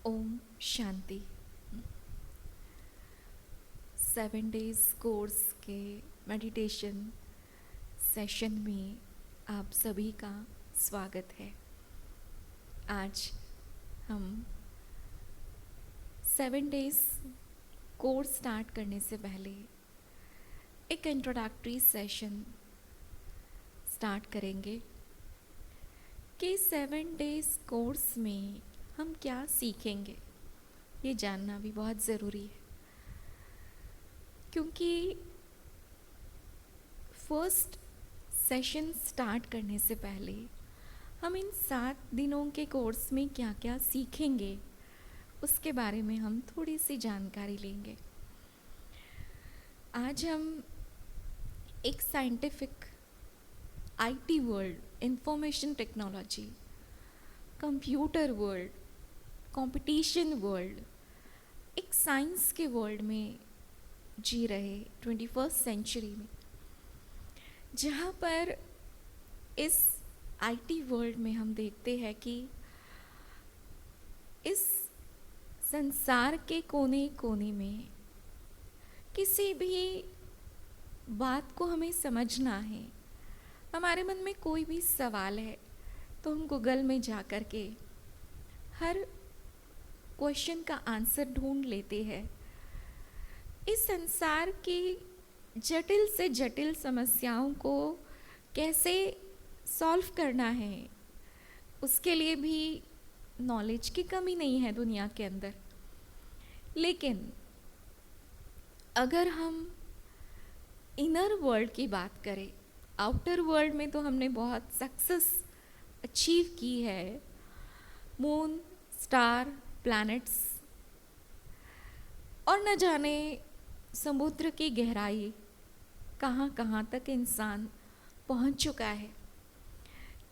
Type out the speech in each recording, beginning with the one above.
Om Shanti. 7 days course के meditation session में आप सभी का स्वागत है। आज हम 7 डेज कोर्स स्टार्ट करने से पहले एक इंट्रोडक्टरी सेशन स्टार्ट करेंगे कि 7 डेज कोर्स में हम क्या सीखेंगे। ये जानना भी बहुत ज़रूरी है, क्योंकि फर्स्ट सेशन स्टार्ट करने से पहले हम इन 7 दिनों के कोर्स में क्या क्या सीखेंगे उसके बारे में हम थोड़ी सी जानकारी लेंगे। आज हम एक scientific IT world, information technology, computer world, competition world, एक साइंस के वर्ल्ड में जी रहे 21st सेंचुरी में, जहाँ पर इस आईटी वर्ल्ड में हम देखते हैं कि इस संसार के कोने कोने में किसी भी बात को हमें समझना है, हमारे मन में कोई भी सवाल है तो हम गूगल में जा कर के हर क्वेश्चन का आंसर ढूंढ लेते हैं। इस संसार की जटिल से जटिल समस्याओं को कैसे सॉल्व करना है, उसके लिए भी नॉलेज की कमी नहीं है दुनिया के अंदर। लेकिन अगर हम इनर वर्ल्ड की बात करें, आउटर वर्ल्ड में तो हमने बहुत सक्सेस अचीव की है। मून, स्टार, प्लैनेट्स और न जाने समुद्र की गहराई कहाँ कहाँ तक इंसान पहुँच चुका है।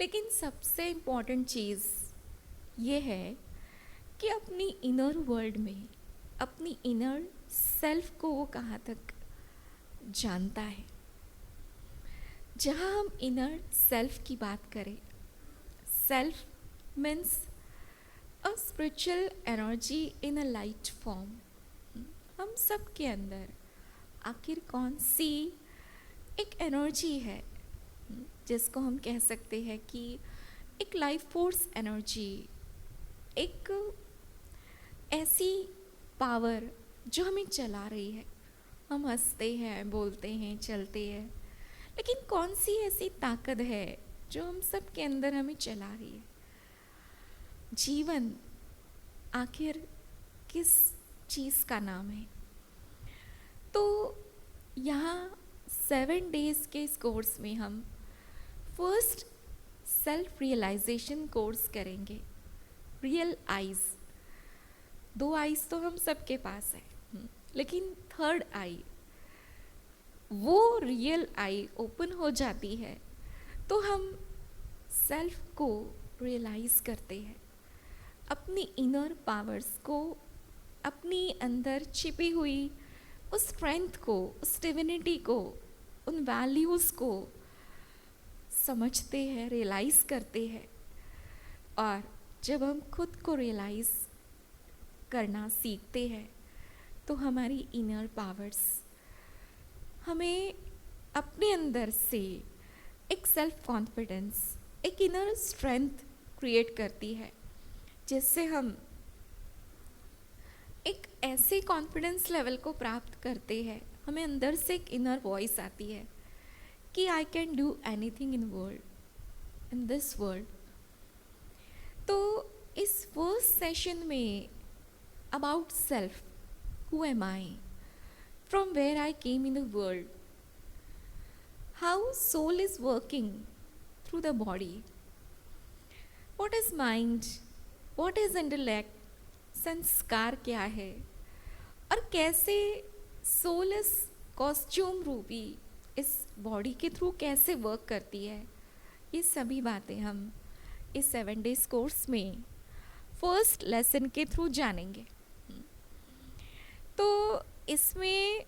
लेकिन सबसे इम्पॉर्टेंट चीज़ ये है कि अपनी इनर वर्ल्ड में, अपनी इनर सेल्फ को वो कहाँ तक जानता है। जहाँ हम इनर सेल्फ की बात करें, self means a spiritual energy in a light form. हम सब के अंदर आखिर कौन सी एक एनर्जी है जिसको हम कह सकते हैं कि एक लाइफ फोर्स एनर्जी, एक ऐसी पावर जो हमें चला रही है। हम हंसते हैं, बोलते हैं, चलते हैं, लेकिन कौन सी ऐसी ताकत है जो हम सब के अंदर हमें चला रही है। जीवन आखिर किस चीज़ का नाम है। तो यहाँ 7 डेज के इस कोर्स में हम फर्स्ट सेल्फ रियलाइजेशन कोर्स करेंगे। रियल आइज़, 2 आइज़ तो हम सबके पास है, लेकिन थर्ड आई, वो रियल आई ओपन हो जाती है तो हम सेल्फ को रियलाइज़ करते हैं, अपनी इनर पावर्स को, अपनी अंदर छिपी हुई उस स्ट्रेंथ को, उस डिविनिटी को, उन वैल्यूज़ को समझते हैं, रियलाइज़ करते हैं। और जब हम खुद को रियलाइज़ करना सीखते हैं तो हमारी इनर पावर्स हमें अपने अंदर से एक सेल्फ कॉन्फिडेंस, एक इनर स्ट्रेंथ क्रिएट करती है, जिससे हम एक ऐसे कॉन्फिडेंस लेवल को प्राप्त करते हैं। हमें अंदर से एक इनर वॉइस आती है कि I can do anything in world, in this world. तो इस फर्स्ट सेशन में about self, who am I, from where I came in the world, how soul is working through the body, what is mind, what is intellect, संस्कार क्या है, और कैसे soul इस costume रूपी इस बॉडी के थ्रू कैसे वर्क करती है। ये सभी बातें हम इस 7 डेज कोर्स में फर्स्ट लेसन के थ्रू जानेंगे। तो इसमें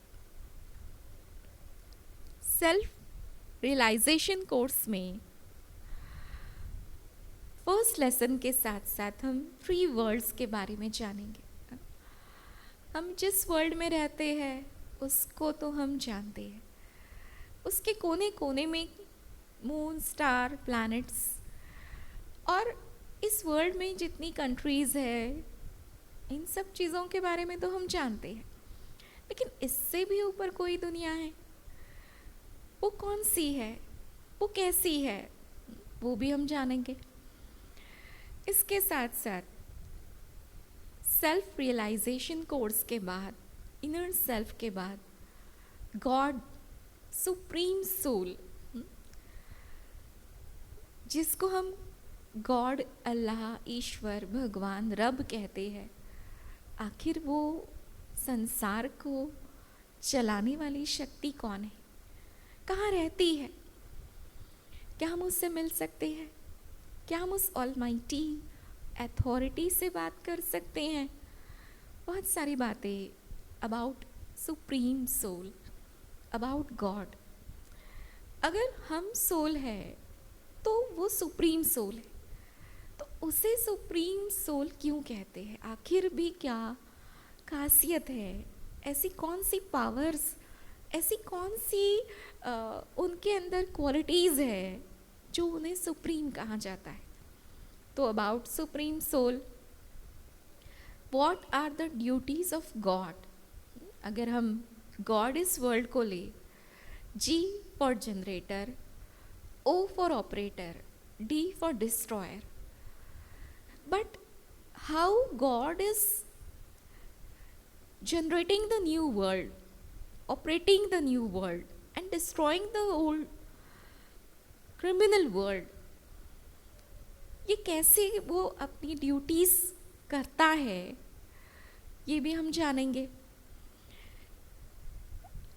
सेल्फ रियलाइजेशन कोर्स में फर्स्ट लेसन के साथ साथ हम 3 वर्ल्ड्स के बारे में जानेंगे। हम जिस वर्ल्ड में रहते हैं उसको तो हम जानते हैं, उसके कोने कोने में मून, स्टार, प्लैनेट्स, और इस वर्ल्ड में जितनी कंट्रीज़ है इन सब चीज़ों के बारे में तो हम जानते हैं। लेकिन इससे भी ऊपर कोई दुनिया है, वो कौन सी है, वो कैसी है, वो भी हम जानेंगे। इसके साथ साथ सेल्फ रियलाइजेशन कोर्स के बाद, इनर सेल्फ के बाद, गॉड, सुप्रीम सोल, जिसको हम गॉड, अल्लाह, ईश्वर, भगवान, रब कहते हैं, आखिर वो संसार को चलाने वाली शक्ति कौन है, कहाँ रहती है, क्या हम उससे मिल सकते हैं, क्या हम उस ऑलमाइटी अथॉरिटी से बात कर सकते हैं। बहुत सारी बातें about supreme soul, about God. अगर हम सोल है तो वो सुप्रीम सोल है, तो उसे सुप्रीम सोल क्यों कहते हैं, आखिर भी क्या खासियत है, ऐसी कौन सी पावर्स, ऐसी कौन सी उनके अंदर क्वालिटीज़ है जो उन्हें सुप्रीम कहा जाता है। तो about supreme soul, what are the duties of God. अगर हम गॉड इस वर्ल्ड को ले, G for generator, O for operator, D for destroyer. But how God is generating the new world, operating the new world, and destroying the old criminal world, ये कैसे वो अपनी duties करता है, ये भी हम जानेंगे।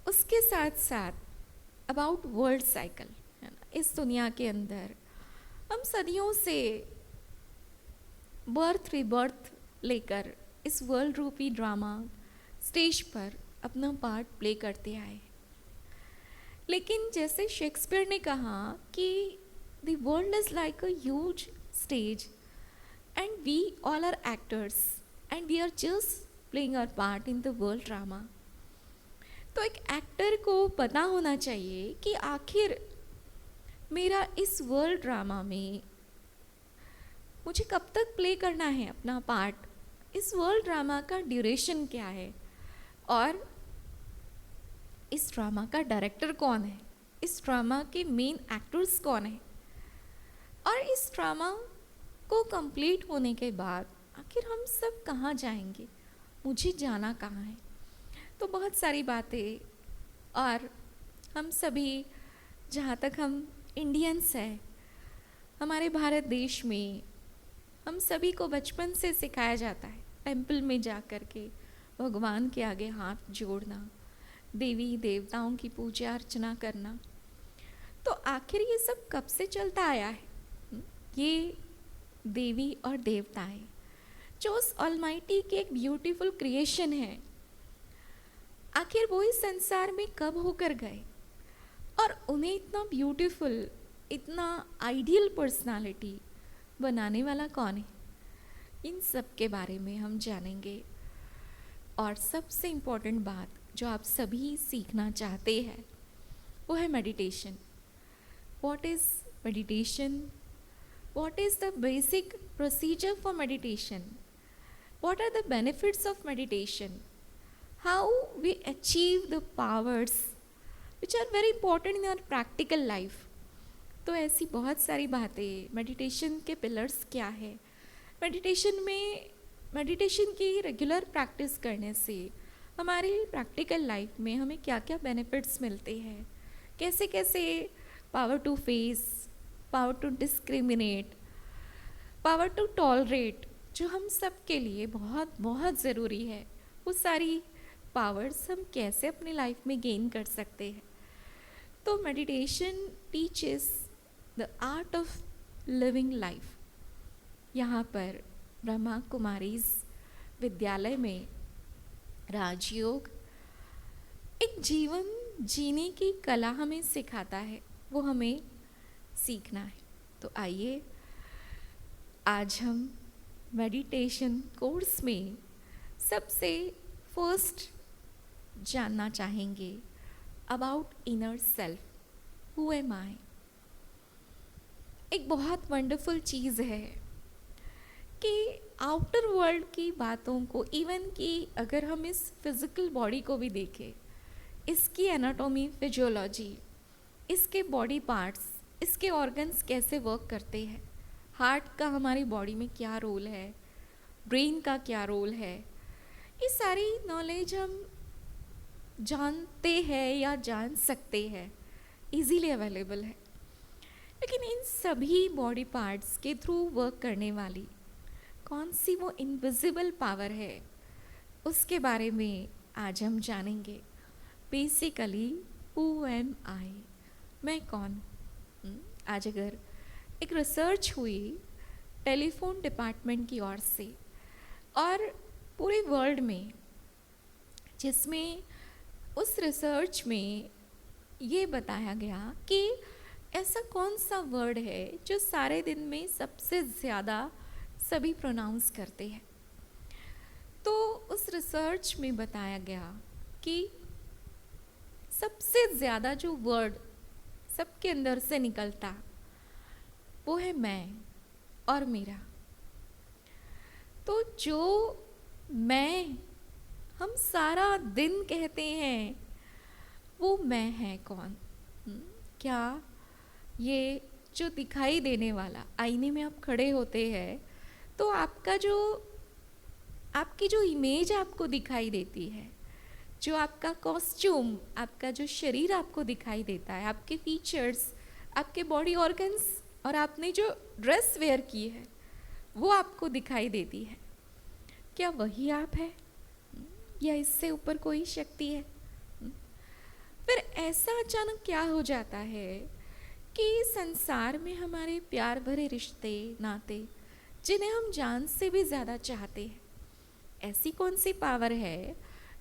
उसके साथ साथ अबाउट वर्ल्ड साइकिल, इस दुनिया के अंदर हम सदियों से बर्थ रिबर्थ लेकर इस वर्ल्ड रूपी ड्रामा स्टेज पर अपना पार्ट प्ले करते आए। लेकिन जैसे शेक्सपियर ने कहा कि the world is like a huge stage and we all are actors and we are just playing our part in the world drama. तो एक एक्टर को पता होना चाहिए कि आखिर मेरा इस वर्ल्ड ड्रामा में मुझे कब तक प्ले करना है अपना पार्ट, इस वर्ल्ड ड्रामा का ड्यूरेशन क्या है, और इस ड्रामा का डायरेक्टर कौन है, इस ड्रामा के मेन एक्टर्स कौन है, और इस ड्रामा को कंप्लीट होने के बाद आखिर हम सब कहाँ जाएंगे, मुझे जाना कहाँ है। तो बहुत सारी बातें, और हम सभी, जहाँ तक हम इंडियंस हैं, हमारे भारत देश में हम सभी को बचपन से सिखाया जाता है टेंपल में जा कर के भगवान के आगे हाथ जोड़ना, देवी देवताओं की पूजा अर्चना करना। तो आखिर ये सब कब से चलता आया है? ये देवी और देवताएं जो उस ऑलमाइटी की एक ब्यूटीफुल क्रिएशन है, आखिर वो इस संसार में कब होकर गए, और उन्हें इतना ब्यूटीफुल, इतना आइडियल पर्सनालिटी बनाने वाला कौन है, इन सब के बारे में हम जानेंगे। और सबसे इम्पोर्टेंट बात जो आप सभी सीखना चाहते हैं वो है meditation. What is meditation? What is the basic procedure for meditation? What are the benefits of meditation? How we achieve the powers which are very important in our practical life। तो ऐसी बहुत सारी बातें, मेडिटेशन के pillars क्या है, meditation की regular practice करने से हमारी प्रैक्टिकल लाइफ में हमें क्या क्या बेनिफिट्स मिलते हैं, कैसे कैसे power to face, power to discriminate, power to tolerate, जो हम सब के लिए बहुत बहुत ज़रूरी है, वो सारी पावर्स हम कैसे अपनी लाइफ में गेन कर सकते हैं। तो meditation teaches the art of living life. यहाँ पर ब्रह्मा कुमारीज विद्यालय में राजयोग एक जीवन जीने की कला हमें सिखाता है, वो हमें सीखना है। तो आइए आज हम मेडिटेशन कोर्स में सबसे फर्स्ट जानना चाहेंगे about inner self, who am I. एक बहुत वंडरफुल चीज़ है कि आउटर वर्ल्ड की बातों को, इवन कि अगर हम इस फिज़िकल बॉडी को भी देखें, इसकी एनाटॉमी, फिजियोलॉजी, इसके बॉडी पार्ट्स, इसके ऑर्गन्स कैसे वर्क करते हैं, हार्ट का हमारी बॉडी में क्या रोल है, ब्रेन का क्या रोल है, ये सारी नॉलेज हम जानते हैं या जान सकते हैं, इजीली अवेलेबल है। लेकिन इन सभी बॉडी पार्ट्स के थ्रू वर्क करने वाली कौन सी वो इनविजिबल पावर है, उसके बारे में आज हम जानेंगे। बेसिकली हु एम आई, मैं कौन हूँ। आज अगर एक रिसर्च हुई टेलीफोन डिपार्टमेंट की ओर से और पूरे वर्ल्ड में, जिसमें उस रिसर्च में ये बताया गया कि ऐसा कौन सा वर्ड है जो सारे दिन में सबसे ज़्यादा सभी प्रोनाउंस करते हैं, तो उस रिसर्च में बताया गया कि सबसे ज़्यादा जो वर्ड सबके अंदर से निकलता वो है मैं और मेरा। तो जो मैं हम सारा दिन कहते हैं वो मैं है कौन? क्या ये जो दिखाई देने वाला, आईने में आप खड़े होते हैं तो आपकी जो इमेज आपको दिखाई देती है, जो आपका कॉस्ट्यूम, आपका जो शरीर आपको दिखाई देता है, आपके फीचर्स, आपके बॉडी ऑर्गन्स और आपने जो ड्रेस वेयर की है वो आपको दिखाई देती है, क्या वही आप है या इससे ऊपर कोई शक्ति है? फिर ऐसा अचानक क्या हो जाता है कि संसार में हमारे प्यार भरे रिश्ते नाते, जिन्हें हम जान से भी ज़्यादा चाहते हैं, ऐसी कौन सी पावर है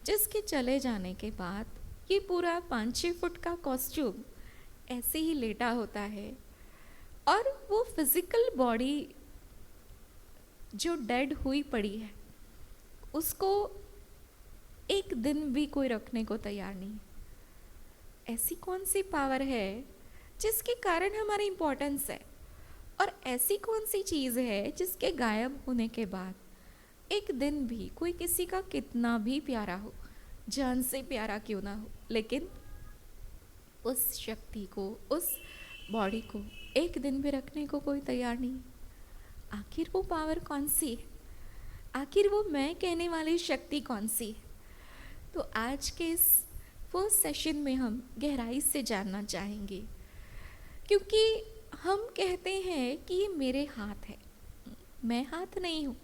जिसके चले जाने के बाद ये पूरा 5-6 फुट का कॉस्ट्यूम ऐसे ही लेटा होता है और वो फिज़िकल बॉडी जो डेड हुई पड़ी है उसको एक दिन भी कोई रखने को तैयार नहीं। ऐसी कौन सी पावर है जिसके कारण हमारी इम्पोर्टेंस है, और ऐसी कौन सी चीज़ है जिसके गायब होने के बाद एक दिन भी कोई किसी का कितना भी प्यारा हो, जान से प्यारा क्यों ना हो, लेकिन उस शक्ति को, उस बॉडी को एक दिन भी रखने को कोई तैयार नहीं। आखिर वो पावर कौन सी है? आखिर वो मैं कहने वाली शक्ति कौन सी है? तो आज के इस फर्स्ट सेशन में हम गहराई से जानना चाहेंगे, क्योंकि हम कहते हैं कि ये मेरे हाथ है। मैं हाथ नहीं हूँ,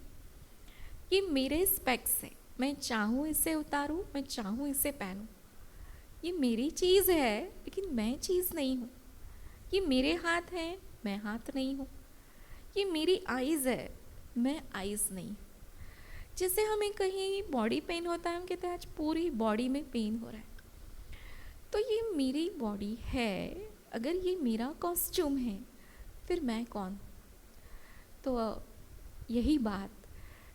ये मेरे स्पेक्स है, मैं चाहूँ इसे उतारूँ, मैं चाहूँ इसे पहनूँ। ये मेरी चीज़ है लेकिन मैं चीज़ नहीं हूँ। ये मेरे हाथ है, मैं हाथ नहीं हूँ। ये मेरी आइज़ है, मैं आइज़ नहीं हूँ। जैसे हमें कहीं बॉडी पेन होता है, हम कहते हैं आज पूरी बॉडी में पेन हो रहा है, तो ये मेरी बॉडी है। अगर ये मेरा कॉस्ट्यूम है फिर मैं कौन? तो यही बात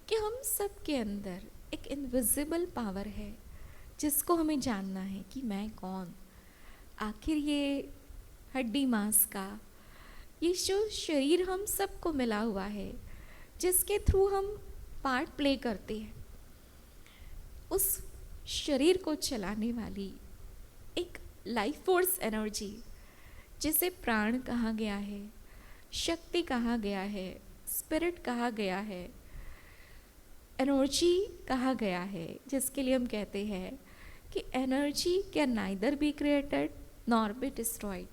कि हम सब के अंदर एक इनविजिबल पावर है जिसको हमें जानना है कि मैं कौन। आखिर ये हड्डी मांस का ये जो शरीर हम सबको मिला हुआ है, जिसके थ्रू हम पार्ट प्ले करते हैं, उस शरीर को चलाने वाली एक लाइफ फोर्स एनर्जी, जिसे प्राण कहा गया है, शक्ति कहा गया है, स्पिरिट कहा गया है, एनर्जी कहा गया है, जिसके लिए हम कहते हैं कि energy can neither be created nor be destroyed,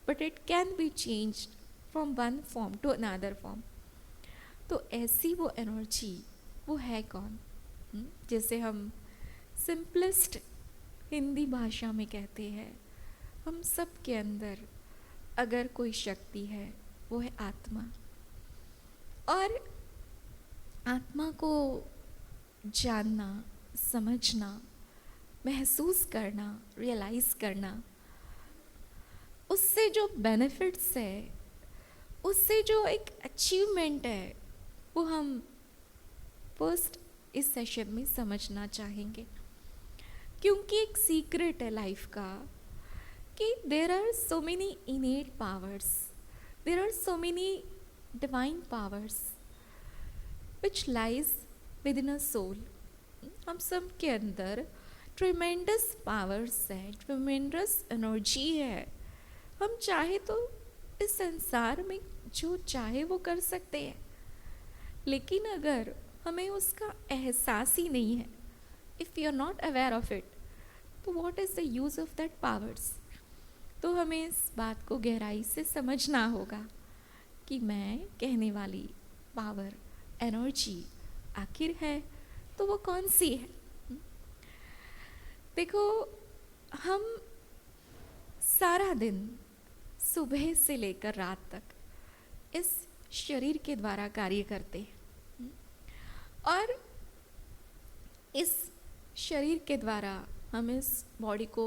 but it can be changed from one form to another form. तो ऐसी वो एनर्जी, वो है कौन? जैसे हम सिंपलेस्ट हिंदी भाषा में कहते हैं, हम सब के अंदर अगर कोई शक्ति है वो है आत्मा। और आत्मा को जानना, समझना, महसूस करना, रियलाइज़ करना, उससे जो बेनिफिट्स है, उससे जो एक अचीवमेंट है, वो हम फर्स्ट इस सेशन में समझना चाहेंगे, क्योंकि एक सीक्रेट है लाइफ का कि there are so many innate powers, there are so many divine powers which lies within a soul. हम सब के अंदर ट्रिमेंडस पावर्स है, ट्रिमेंडस एनर्जी है। हम चाहे तो इस संसार में जो चाहे वो कर सकते हैं, लेकिन अगर हमें उसका एहसास ही नहीं है, if you are not aware of it, तो what is the use of that powers. तो हमें इस बात को गहराई से समझना होगा कि मैं कहने वाली पावर, एनर्जी आखिर है तो वो कौन सी है। देखो, हम सारा दिन सुबह से लेकर रात तक इस शरीर के द्वारा कार्य करते हैं और इस शरीर के द्वारा हम इस बॉडी को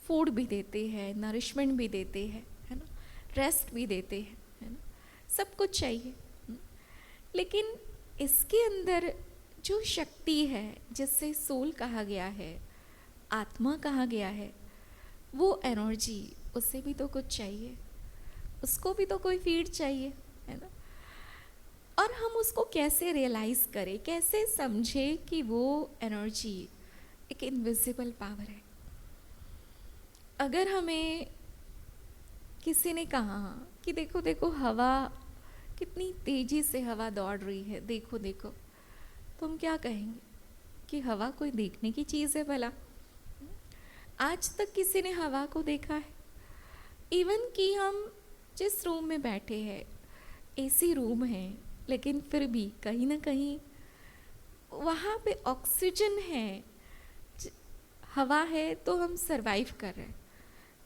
फूड भी देते हैं, नरिशमेंट भी देते हैं, है ना, रेस्ट भी देते हैं, है ना, सब कुछ चाहिए। लेकिन इसके अंदर जो शक्ति है, जिससे सोल कहा गया है, आत्मा कहा गया है, वो एनर्जी, उससे भी तो कुछ चाहिए, उसको भी तो कोई फीड चाहिए, है ना। और हम उसको कैसे रियलाइज़ करें, कैसे समझें कि वो एनर्जी एक इनविजिबल पावर है। अगर हमें किसी ने कहा कि देखो देखो हवा कितनी तेज़ी से हवा दौड़ रही है, देखो देखो, तो हम क्या कहेंगे कि हवा कोई देखने की चीज़ है भला? आज तक किसी ने हवा को देखा है? इवन कि हम जिस रूम में बैठे हैं, एसी रूम है, लेकिन फिर भी कहीं ना कहीं वहाँ पे ऑक्सीजन है, हवा है, तो हम सरवाइव कर रहे हैं,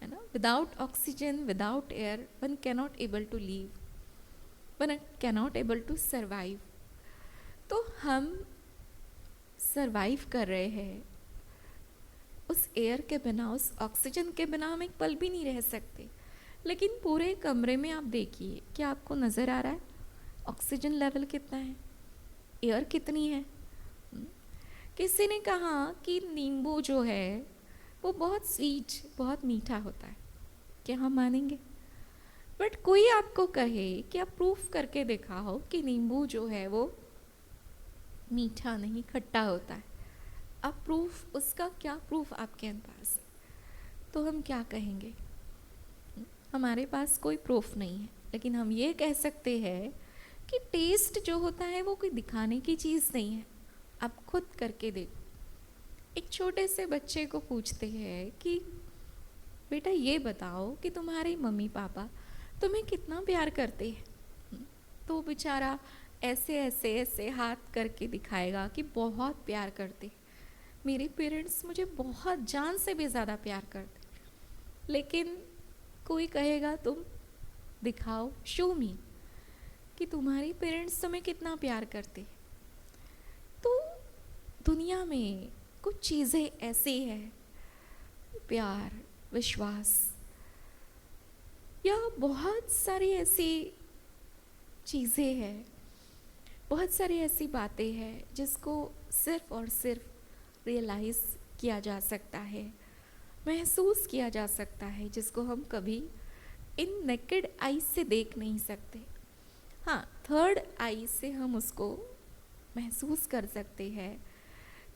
है ना। Without oxygen, without air, one cannot able to live, one cannot able to survive. तो हम सरवाइव कर रहे हैं उस एयर के बिना, उस ऑक्सीजन के बिना हम एक पल भी नहीं रह सकते। लेकिन पूरे कमरे में आप देखिए, क्या आपको नज़र आ रहा है ऑक्सीजन लेवल कितना है, एयर कितनी है? किसी ने कहा कि नींबू जो है वो बहुत स्वीट, बहुत मीठा होता है, क्या हम मानेंगे? बट कोई आपको कहे कि आप प्रूफ करके दिखाओ कि नींबू जो है वो मीठा नहीं, खट्टा होता है, अब प्रूफ, उसका क्या प्रूफ आपके पास है? तो हम क्या कहेंगे? हमारे पास कोई प्रूफ नहीं है, लेकिन हम ये कह सकते हैं कि टेस्ट जो होता है वो कोई दिखाने की चीज़ नहीं है, आप खुद करके देखो। एक छोटे से बच्चे को पूछते हैं कि बेटा ये बताओ कि तुम्हारे मम्मी पापा तुम्हें कितना प्यार करते हैं, तो बेचारा ऐसे ऐसे ऐसे हाथ करके दिखाएगा कि बहुत प्यार करते, मेरे पेरेंट्स मुझे बहुत जान से भी ज़्यादा प्यार करते। लेकिन कोई कहेगा तुम दिखाओ, शो मी, कि तुम्हारे पेरेंट्स तुम्हें कितना प्यार करते। तो दुनिया में कुछ चीज़ें ऐसी हैं, प्यार, विश्वास, या बहुत सारी ऐसी चीज़ें हैं, बहुत सारी ऐसी बातें हैं जिसको सिर्फ और सिर्फ रियलाइज़ किया जा सकता है, महसूस किया जा सकता है, जिसको हम कभी इन नेकेड आई से देख नहीं सकते। हाँ, थर्ड आई से हम उसको महसूस कर सकते हैं,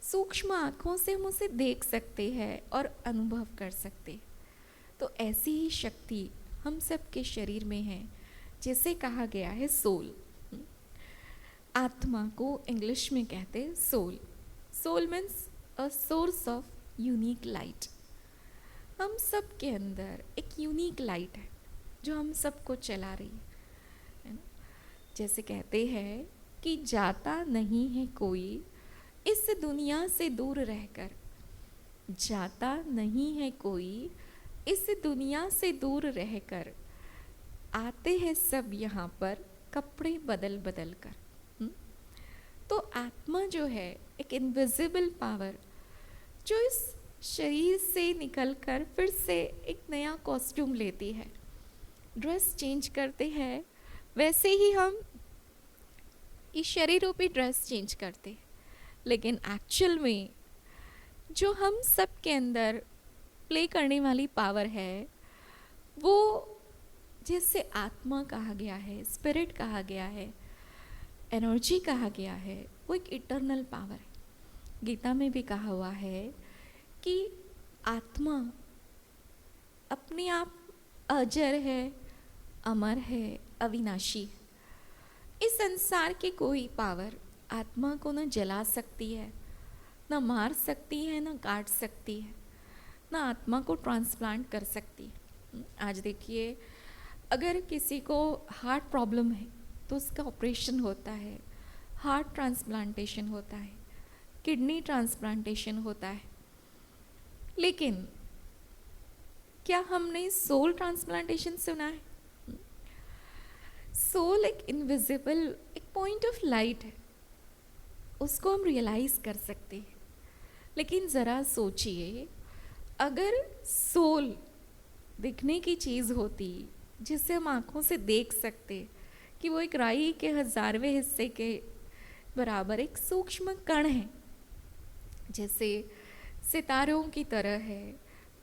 सूक्ष्म आँखों से हम उसे देख सकते हैं और अनुभव कर सकते हैं। तो ऐसी ही शक्ति हम सब के शरीर में है, जिसे कहा गया है सोल। आत्मा को इंग्लिश में कहते हैं soul. Soul means a source of unique light. हम सब के अंदर एक यूनिक लाइट है जो हम सबको चला रही है ना। जैसे कहते हैं कि जाता नहीं है कोई इस दुनिया से दूर रहकर, जाता नहीं है कोई इस दुनिया से दूर रहकर, आते हैं सब यहाँ पर कपड़े बदल बदल कर। तो आत्मा जो है एक इनविजिबल पावर, जो इस शरीर से निकलकर फिर से एक नया कॉस्ट्यूम लेती है, ड्रेस चेंज करते हैं। वैसे ही हम ये शरीर रूपी ड्रेस चेंज करते हैं, लेकिन एक्चुअल में जो हम सब के अंदर प्ले करने वाली पावर है, वो जिसे आत्मा कहा गया है, स्पिरिट कहा गया है, एनर्जी कहा गया है, वो एक इटर्नल पावर है। गीता में भी कहा हुआ है कि आत्मा अपने आप अजर है, अमर है, अविनाशी है। इस संसार की कोई पावर आत्मा को न जला सकती है, न मार सकती है, न काट सकती है, न आत्मा को ट्रांसप्लांट कर सकती है। आज देखिए, अगर किसी को हार्ट प्रॉब्लम है तो उसका ऑपरेशन होता है, हार्ट ट्रांसप्लांटेशन होता है, किडनी ट्रांसप्लांटेशन होता है, लेकिन क्या हमने सोल ट्रांसप्लांटेशन सुना है? सोल एक इनविजिबल, एक पॉइंट ऑफ लाइट है, उसको हम रियलाइज कर सकते हैं। लेकिन ज़रा सोचिए, अगर सोल दिखने की चीज़ होती जिसे हम आँखों से देख सकते कि वो एक राई के 1000वें हिस्से के बराबर एक सूक्ष्म कण है, जैसे सितारों की तरह है,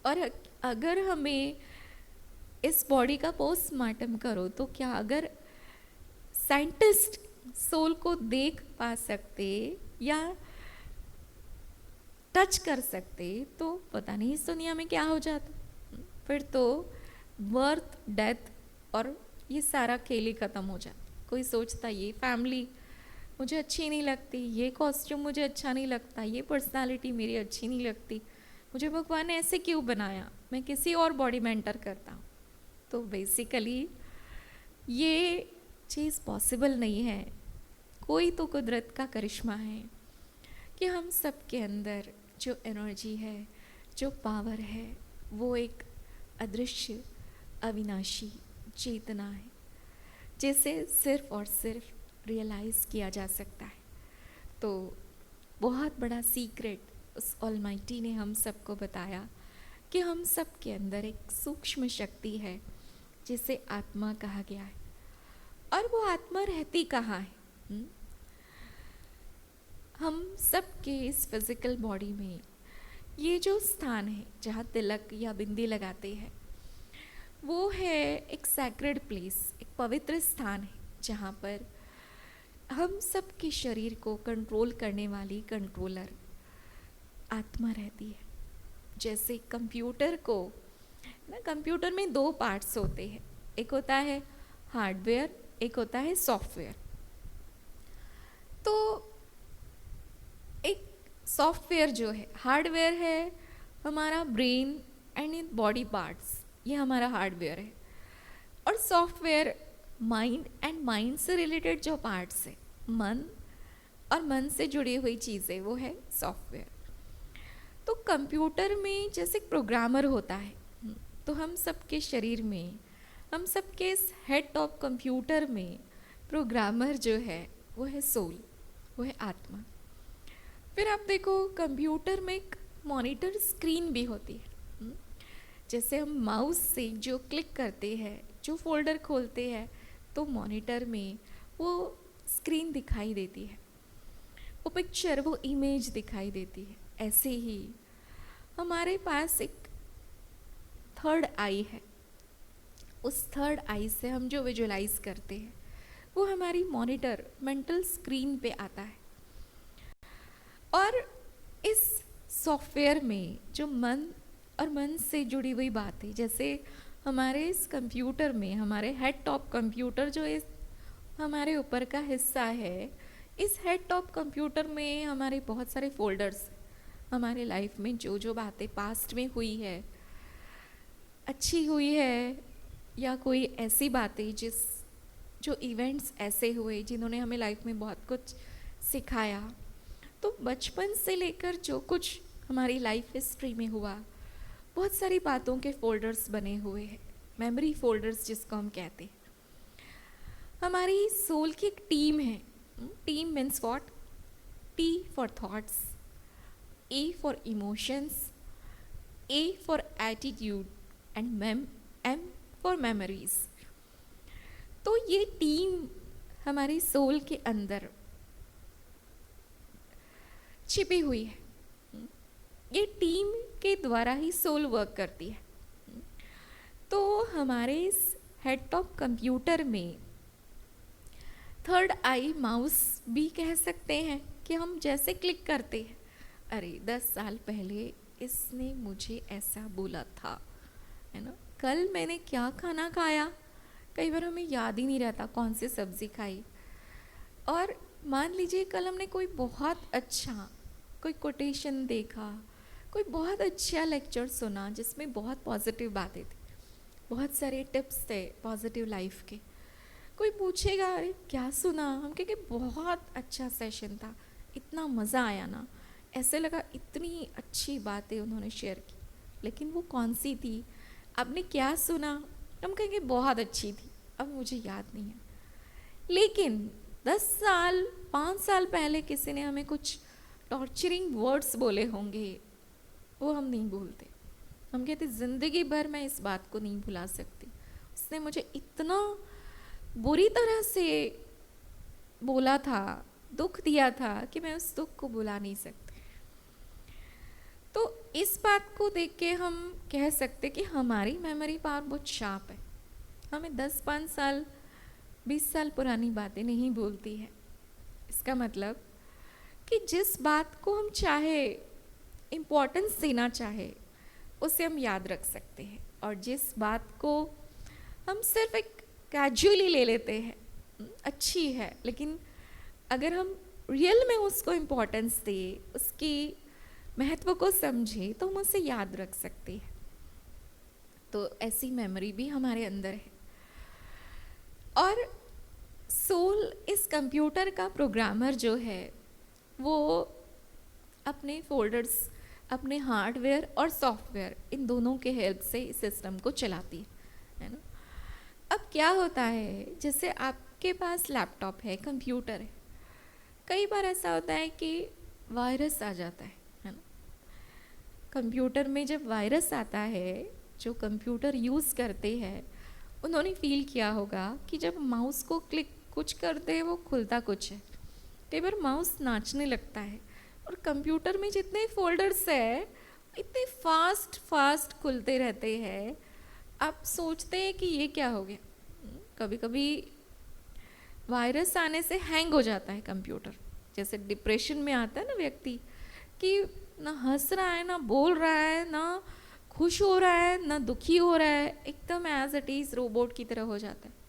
और अगर हमें इस बॉडी का पोस्टमार्टम करो तो क्या अगर साइंटिस्ट सोल को देख पा सकते या टच कर सकते तो पता नहीं इस दुनिया में क्या हो जाता। फिर तो बर्थ, डेथ और ये सारा खेल ही ख़त्म हो जाता। कोई सोचता ये फैमिली मुझे अच्छी नहीं लगती, ये कॉस्ट्यूम मुझे अच्छा नहीं लगता, ये पर्सनालिटी मेरी अच्छी नहीं लगती, मुझे भगवान ने ऐसे क्यों बनाया, मैं किसी और बॉडी में एंटर करता हूँ। तो बेसिकली ये चीज़ पॉसिबल नहीं है। कोई तो कुदरत का करिश्मा है कि हम सब के अंदर जो एनर्जी है, जो पावर है, वो एक अदृश्य, अविनाशी चेतना है, जिसे सिर्फ और सिर्फ रियलाइज़ किया जा सकता है। तो बहुत बड़ा सीक्रेट उस ऑलमाइटी ने हम सबको बताया कि हम सब के अंदर एक सूक्ष्म शक्ति है जिसे आत्मा कहा गया है। और वो आत्मा रहती कहाँ है? हम सब के इस फिजिकल बॉडी में ये जो स्थान है जहाँ तिलक या बिंदी लगाते हैं, वो है एक सैक्रेड प्लेस, एक पवित्र स्थान है जहाँ पर हम सब के शरीर को कंट्रोल करने वाली कंट्रोलर आत्मा रहती है। जैसे कंप्यूटर को ना, कंप्यूटर में 2 पार्ट्स होते हैं, एक होता है हार्डवेयर, एक होता है सॉफ्टवेयर। तो एक सॉफ्टवेयर जो है, हार्डवेयर है हमारा ब्रेन एंड बॉडी पार्ट्स, ये हमारा हार्डवेयर है। और सॉफ्टवेयर माइंड एंड माइंड से रिलेटेड जो पार्ट्स है, मन और मन से जुड़ी हुई चीज़ें, वो है सॉफ्टवेयर। तो कंप्यूटर में जैसे प्रोग्रामर होता है, तो हम सबके शरीर में, हम सबके इस हेड ऑफ कंप्यूटर में प्रोग्रामर जो है वो है सोल, वो है आत्मा। फिर आप देखो, कंप्यूटर में एक मॉनिटर स्क्रीन भी होती है। जैसे हम माउस से जो क्लिक करते हैं, जो फोल्डर खोलते हैं, तो मॉनिटर में वो स्क्रीन दिखाई देती है, वो पिक्चर, वो इमेज दिखाई देती है। ऐसे ही हमारे पास एक थर्ड आई है, उस थर्ड आई से हम जो विजुलाइज करते हैं वो हमारी मॉनिटर, मेंटल स्क्रीन पे आता है। और इस सॉफ्टवेयर में जो मन और मन से जुड़ी हुई बातें, जैसे हमारे इस कंप्यूटर में, हमारे हेड टॉप कंप्यूटर जो इस हमारे ऊपर का हिस्सा है, इस हेड टॉप कंप्यूटर में हमारे बहुत सारे फोल्डर्स, हमारे लाइफ में जो जो बातें पास्ट में हुई है, अच्छी हुई है, या कोई ऐसी बातें जो इवेंट्स ऐसे हुए जिन्होंने हमें लाइफ में बहुत कुछ सिखाया। तो बचपन से लेकर जो कुछ हमारी लाइफ हिस्ट्री में हुआ, बहुत सारी बातों के फोल्डर्स बने हुए हैं, मेमोरी फोल्डर्स जिसको हम कहते हैं। हमारी सोल की एक टीम है। Team means what? T for thoughts, E for emotions, A for attitude and M for memories. तो ये टीम हमारी सोल के अंदर छिपी हुई है। ये टीम के द्वारा ही सोल वर्क करती है। तो हमारे इस हेड टॉप कंप्यूटर में थर्ड आई माउस भी कह सकते हैं कि हम जैसे क्लिक करते हैं, अरे 10 साल पहले इसने मुझे ऐसा बोला था, है ना, कल मैंने क्या खाना खाया, कई बार हमें याद ही नहीं रहता कौन सी सब्ज़ी खाई। और मान लीजिए कल हमने कोई बहुत अच्छा कोई कोटेशन देखा, कोई बहुत अच्छा लेक्चर सुना जिसमें बहुत पॉजिटिव बातें थी, बहुत सारे टिप्स थे पॉजिटिव लाइफ के। कोई पूछेगा अरे क्या सुना, हम कहेंगे बहुत अच्छा सेशन था, इतना मज़ा आया ना, ऐसे लगा इतनी अच्छी बातें उन्होंने शेयर की। लेकिन वो कौन सी थी, आपने क्या सुना, हम कहेंगे बहुत अच्छी थी, अब मुझे याद नहीं है। लेकिन 10 साल 5 साल पहले किसी ने हमें कुछ टॉर्चरिंग वर्ड्स बोले होंगे, वो हम नहीं भूलते। हम कहते ज़िंदगी भर मैं इस बात को नहीं भुला सकती, उसने मुझे इतना बुरी तरह से बोला था, दुख दिया था कि मैं उस दुख को भुला नहीं सकती। तो इस बात को देख के हम कह सकते कि हमारी मेमोरी पावर बहुत शार्प है, हमें 10-5 साल 20 साल पुरानी बातें नहीं भूलती है। इसका मतलब कि जिस बात को हम चाहे इम्पोर्टेंस देना चाहे उसे हम याद रख सकते हैं, और जिस बात को हम सिर्फ एक कैजुअली ले लेते हैं, अच्छी है, लेकिन अगर हम रियल में उसको इम्पोर्टेंस दें, उसकी महत्व को समझें, तो हम उसे याद रख सकते हैं। तो ऐसी मेमोरी भी हमारे अंदर है। और सोल इस कंप्यूटर का प्रोग्रामर जो है वो अपने फोल्डर्स, अपने हार्डवेयर और सॉफ्टवेयर, इन दोनों के हेल्प से इस सिस्टम को चलाती है ना। अब क्या होता है, जैसे आपके पास लैपटॉप है, कंप्यूटर है, कई बार ऐसा होता है कि वायरस आ जाता है ना। कंप्यूटर में जब वायरस आता है, जो कंप्यूटर यूज़ करते हैं उन्होंने फील किया होगा कि जब माउस को क्लिक कुछ करते हैं वो खुलता कुछ है, कई बार माउस नाचने लगता है, और कंप्यूटर में जितने फोल्डर्स है इतने फास्ट खुलते रहते हैं, आप सोचते हैं कि ये क्या हो गया। कभी कभी वायरस आने से हैंग हो जाता है कंप्यूटर, जैसे डिप्रेशन में आता है ना व्यक्ति, कि ना हंस रहा है, ना बोल रहा है, ना खुश हो रहा है, ना दुखी हो रहा है, एकदम एज इट इज़ रोबोट की तरह हो जाता है।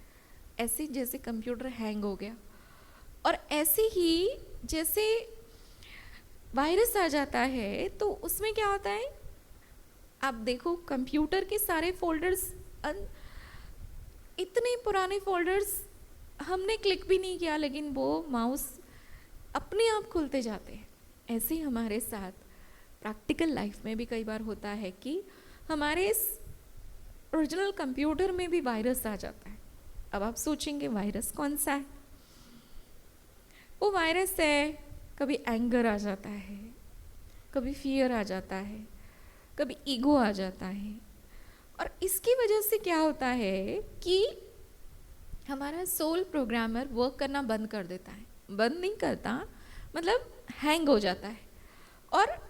ऐसे जैसे कंप्यूटर हैंग हो गया। और ऐसे ही जैसे वायरस आ जाता है तो उसमें क्या होता है, आप देखो कंप्यूटर के सारे फोल्डर्स, इतने पुराने फोल्डर्स हमने क्लिक भी नहीं किया, लेकिन वो माउस अपने आप खुलते जाते हैं। ऐसे ही हमारे साथ प्रैक्टिकल लाइफ में भी कई बार होता है कि हमारे इस ओरिजिनल कंप्यूटर में भी वायरस आ जाता है। अब आप सोचेंगे वायरस कौन सा है, वो वायरस है, कभी एंगर आ जाता है, कभी फियर आ जाता है, कभी ईगो आ जाता है। और इसकी वजह से क्या होता है कि हमारा सोल प्रोग्रामर वर्क करना बंद कर देता है, बंद नहीं करता, मतलब हैंग हो जाता है, और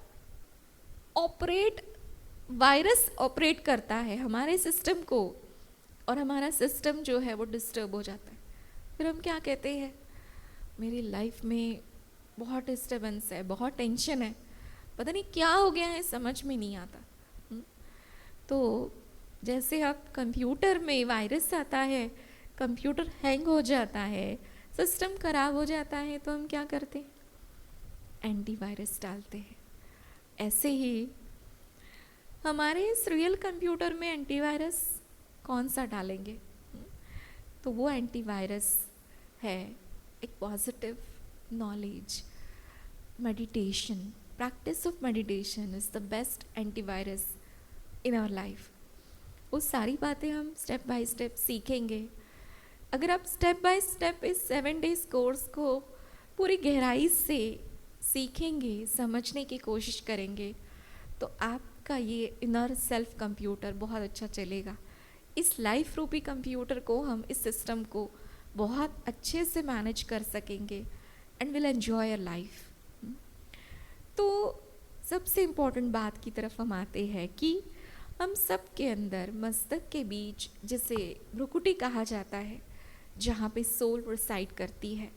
वायरस ऑपरेट करता है हमारे सिस्टम को, और हमारा सिस्टम जो है वो डिस्टर्ब हो जाता है। फिर हम क्या कहते हैं, मेरी लाइफ में बहुत डिस्टर्बेंस है, बहुत टेंशन है, पता नहीं क्या हो गया है, समझ में नहीं आता। तो जैसे आप कंप्यूटर में वायरस आता है, कंप्यूटर हैंग हो जाता है, सिस्टम खराब हो जाता है, तो हम क्या करते हैं, एंटीवायरस डालते हैं। ऐसे ही हमारे इस रियल कंप्यूटर में एंटीवायरस कौन सा डालेंगे, तो वो एंटीवायरस है एक positive knowledge, meditation. Practice of meditation is the best antivirus in our life. वो सारी बातें हम स्टेप बाय स्टेप सीखेंगे। अगर आप स्टेप बाय स्टेप इस 7 डेज़ कोर्स को पूरी गहराई से सीखेंगे, समझने की कोशिश करेंगे, तो आपका ये इनर सेल्फ कंप्यूटर बहुत अच्छा चलेगा। इस लाइफ रूपी कंप्यूटर को, हम इस सिस्टम को बहुत अच्छे से मैनेज कर सकेंगे and will enjoy your life. तो सबसे इम्पोर्टेंट बात की तरफ हम आते हैं कि हम सब के अंदर मस्तक के बीच, जिसे भ्रुकुटी कहा जाता है, जहाँ पे सोल रिसाइड करती है,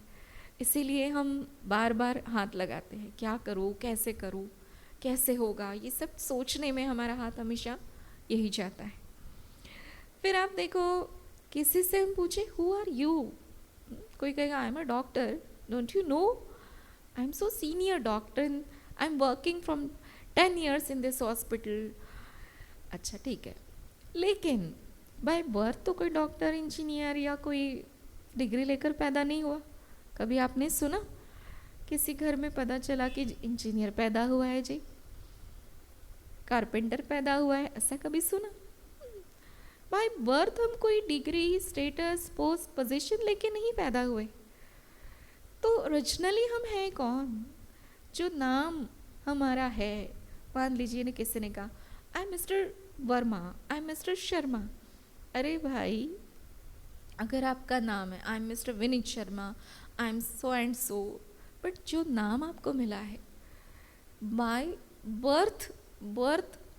इसीलिए हम बार बार हाथ लगाते हैं, क्या करूँ, कैसे होगा, ये सब सोचने में हमारा हाथ हमेशा यही जाता है। फिर आप देखो, किसी से हम पूछे हु आर यू, कोई कहेगा आई am a doctor, don't you know, I am so senior doctor, I am working from 10 years in this hospital. अच्छा ठीक है, लेकिन बाय बर्थ तो कोई डॉक्टर इंजीनियर या कोई डिग्री लेकर पैदा नहीं हुआ। कभी आपने सुना किसी घर में पता चला कि इंजीनियर पैदा हुआ है जी, कारपेंटर पैदा हुआ है, ऐसा कभी सुना? बाय बर्थ हम कोई डिग्री, स्टेटस, पोस्ट, पोजीशन लेके नहीं पैदा हुए। तो ओरिजिनली हम हैं कौन? जो नाम हमारा है, मान लीजिए ने किसी ने कहा I am mister Verma, I am mister Sharma. अरे भाई, अगर आपका नाम है I am mister Vineet Sharma, I am so and so, but जो नाम आपको मिला है बाय बर्थ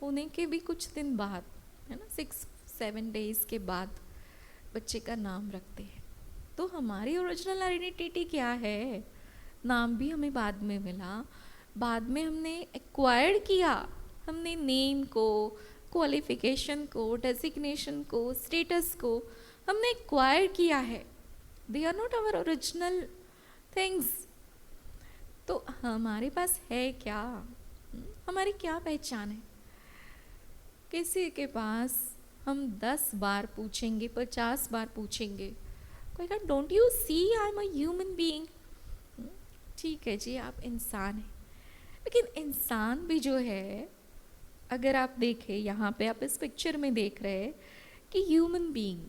होने के भी कुछ दिन बाद, है ना, 6-7 days के बाद बच्चे का नाम रखते हैं। तो हमारी ओरिजिनल आइडेंटिटी क्या है? नाम भी हमें बाद में मिला, बाद में हमने एक्वायर्ड किया, हमने नेम को, क्वालिफिकेशन को, डेजिग्नेशन को, स्टेटस को हमने एक्वायर किया है। They are not our original things. तो हमारे पास है क्या? हमारी क्या पहचान है? किसी के पास हम 10 बार पूछेंगे, 50 बार पूछेंगे, कोई कहा don't you see I am a human being. ठीक है जी, आप इंसान हैं, लेकिन इंसान भी जो है, अगर आप देखें यहाँ पे, आप इस पिक्चर में देख रहे हैं कि ह्यूमन बीइंग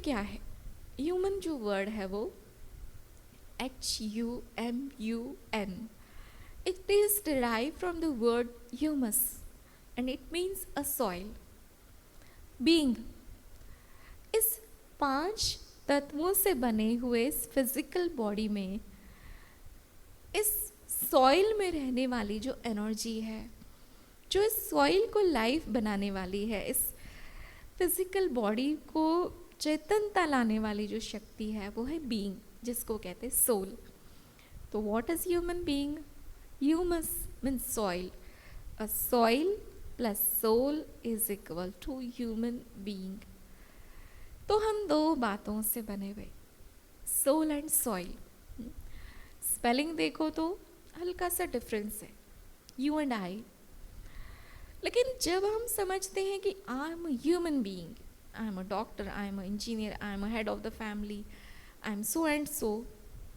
क्या है? ह्यूमन जो वर्ड है वो HUMUN, it is derived from the word humus and it means a soil. Being, इस 5 तत्वों से बने हुए इस फिजिकल बॉडी में, इस सॉइल में रहने वाली जो एनर्जी है, जो इस सॉइल को लाइफ बनाने वाली है, इस फिजिकल बॉडी को चेतनता लाने वाली जो शक्ति है, वो है बीइंग, जिसको कहते हैं सोल। तो what is human being? Humus means soil, a soil plus soul is equal to human being. तो हम 2 बातों से बने हुए, सोल एंड सॉइल। स्पेलिंग देखो तो हल्का सा डिफरेंस है, यू एंड आई, लेकिन जब हम समझते हैं कि आई am a human being, I am a doctor, I am a engineer, I am a head of the family, I am so and so,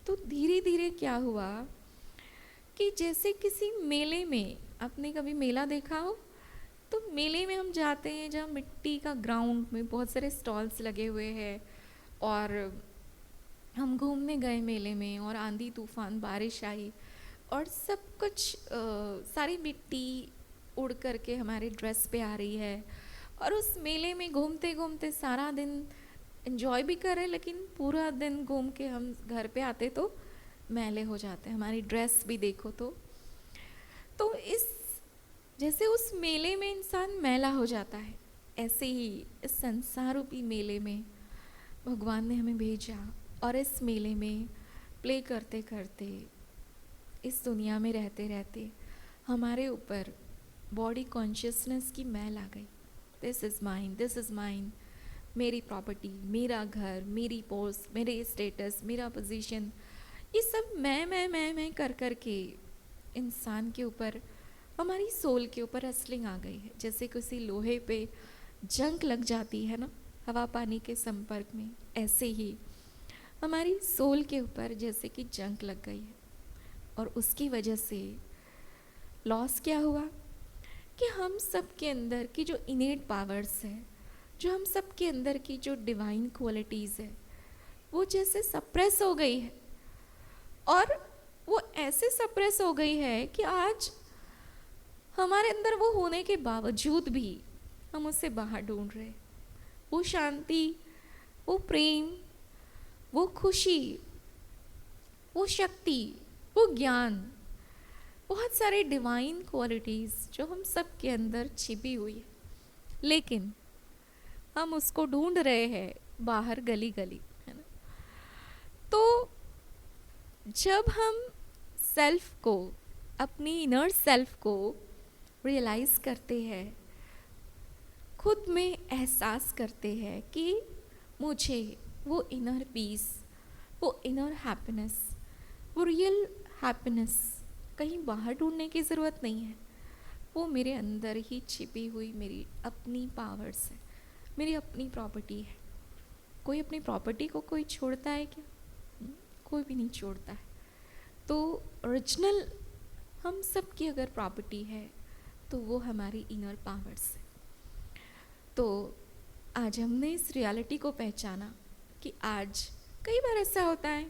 तो धीरे धीरे क्या हुआ कि जैसे किसी मेले में, आपने कभी मेला देखा हो, तो मेले में हम जाते हैं जहाँ मिट्टी का ग्राउंड में बहुत सारे स्टॉल्स लगे हुए हैं, और हम घूमने गए मेले में, और आंधी तूफान, बारिश आई, और सब कुछ सारी मिट्टी उड़ करके हमारे ड्रेस पे आ रही है, और उस मेले में घूमते घूमते सारा दिन एंजॉय भी कर रहे, लेकिन पूरा दिन घूम के हम घर पे आते तो मैले हो जाते हैं, हमारी ड्रेस भी देखो तो इस, जैसे उस मेले में इंसान मैला हो जाता है, ऐसे ही इस संसार रूपी मेले में भगवान ने हमें भेजा, और इस मेले में प्ले करते करते, इस दुनिया में रहते रहते हमारे ऊपर बॉडी कॉन्शियसनेस की मैल आ गई। दिस इज़ माइन, मेरी प्रॉपर्टी, मेरा घर, मेरी पोस्ट, मेरे स्टेटस, मेरा पोजीशन, ये सब मैं कर कर के इंसान के ऊपर, हमारी सोल के ऊपर रेसलिंग आ गई है। जैसे किसी लोहे पे जंग लग जाती है ना, हवा पानी के संपर्क में, ऐसे ही हमारी सोल के ऊपर जैसे कि जंग लग गई है, और उसकी वजह से लॉस क्या हुआ कि हम सब के अंदर की जो इनेट पावर्स है, जो हम सब के अंदर की जो डिवाइन क्वालिटीज़ है, वो जैसे सप्रेस हो गई है, और वो ऐसे सप्रेस हो गई है कि आज हमारे अंदर वो होने के बावजूद भी हम उसे बाहर ढूंढ रहे। वो शांति, वो प्रेम, वो खुशी, वो शक्ति, वो ज्ञान, बहुत सारे डिवाइन क्वालिटीज़ जो हम सब के अंदर छिपी हुई है, लेकिन हम उसको ढूंढ रहे हैं बाहर गली गली, है ना। तो जब हम सेल्फ को, अपनी इनर सेल्फ को रियलाइज़ करते हैं, खुद में एहसास करते हैं कि मुझे वो इनर पीस, वो इनर हैप्पीनेस, वो रियल हैप्पीनेस कहीं बाहर ढूंढने की ज़रूरत नहीं है, वो मेरे अंदर ही छिपी हुई मेरी अपनी पावर्स है, मेरी अपनी प्रॉपर्टी है। कोई अपनी प्रॉपर्टी को कोई छोड़ता है क्या? कोई भी नहीं छोड़ता है। तो ओरिजिनल हम सब की अगर प्रॉपर्टी है तो वो हमारी इनर पावर्स है। तो आज हमने इस रियलिटी को पहचाना कि आज कई बार ऐसा होता है,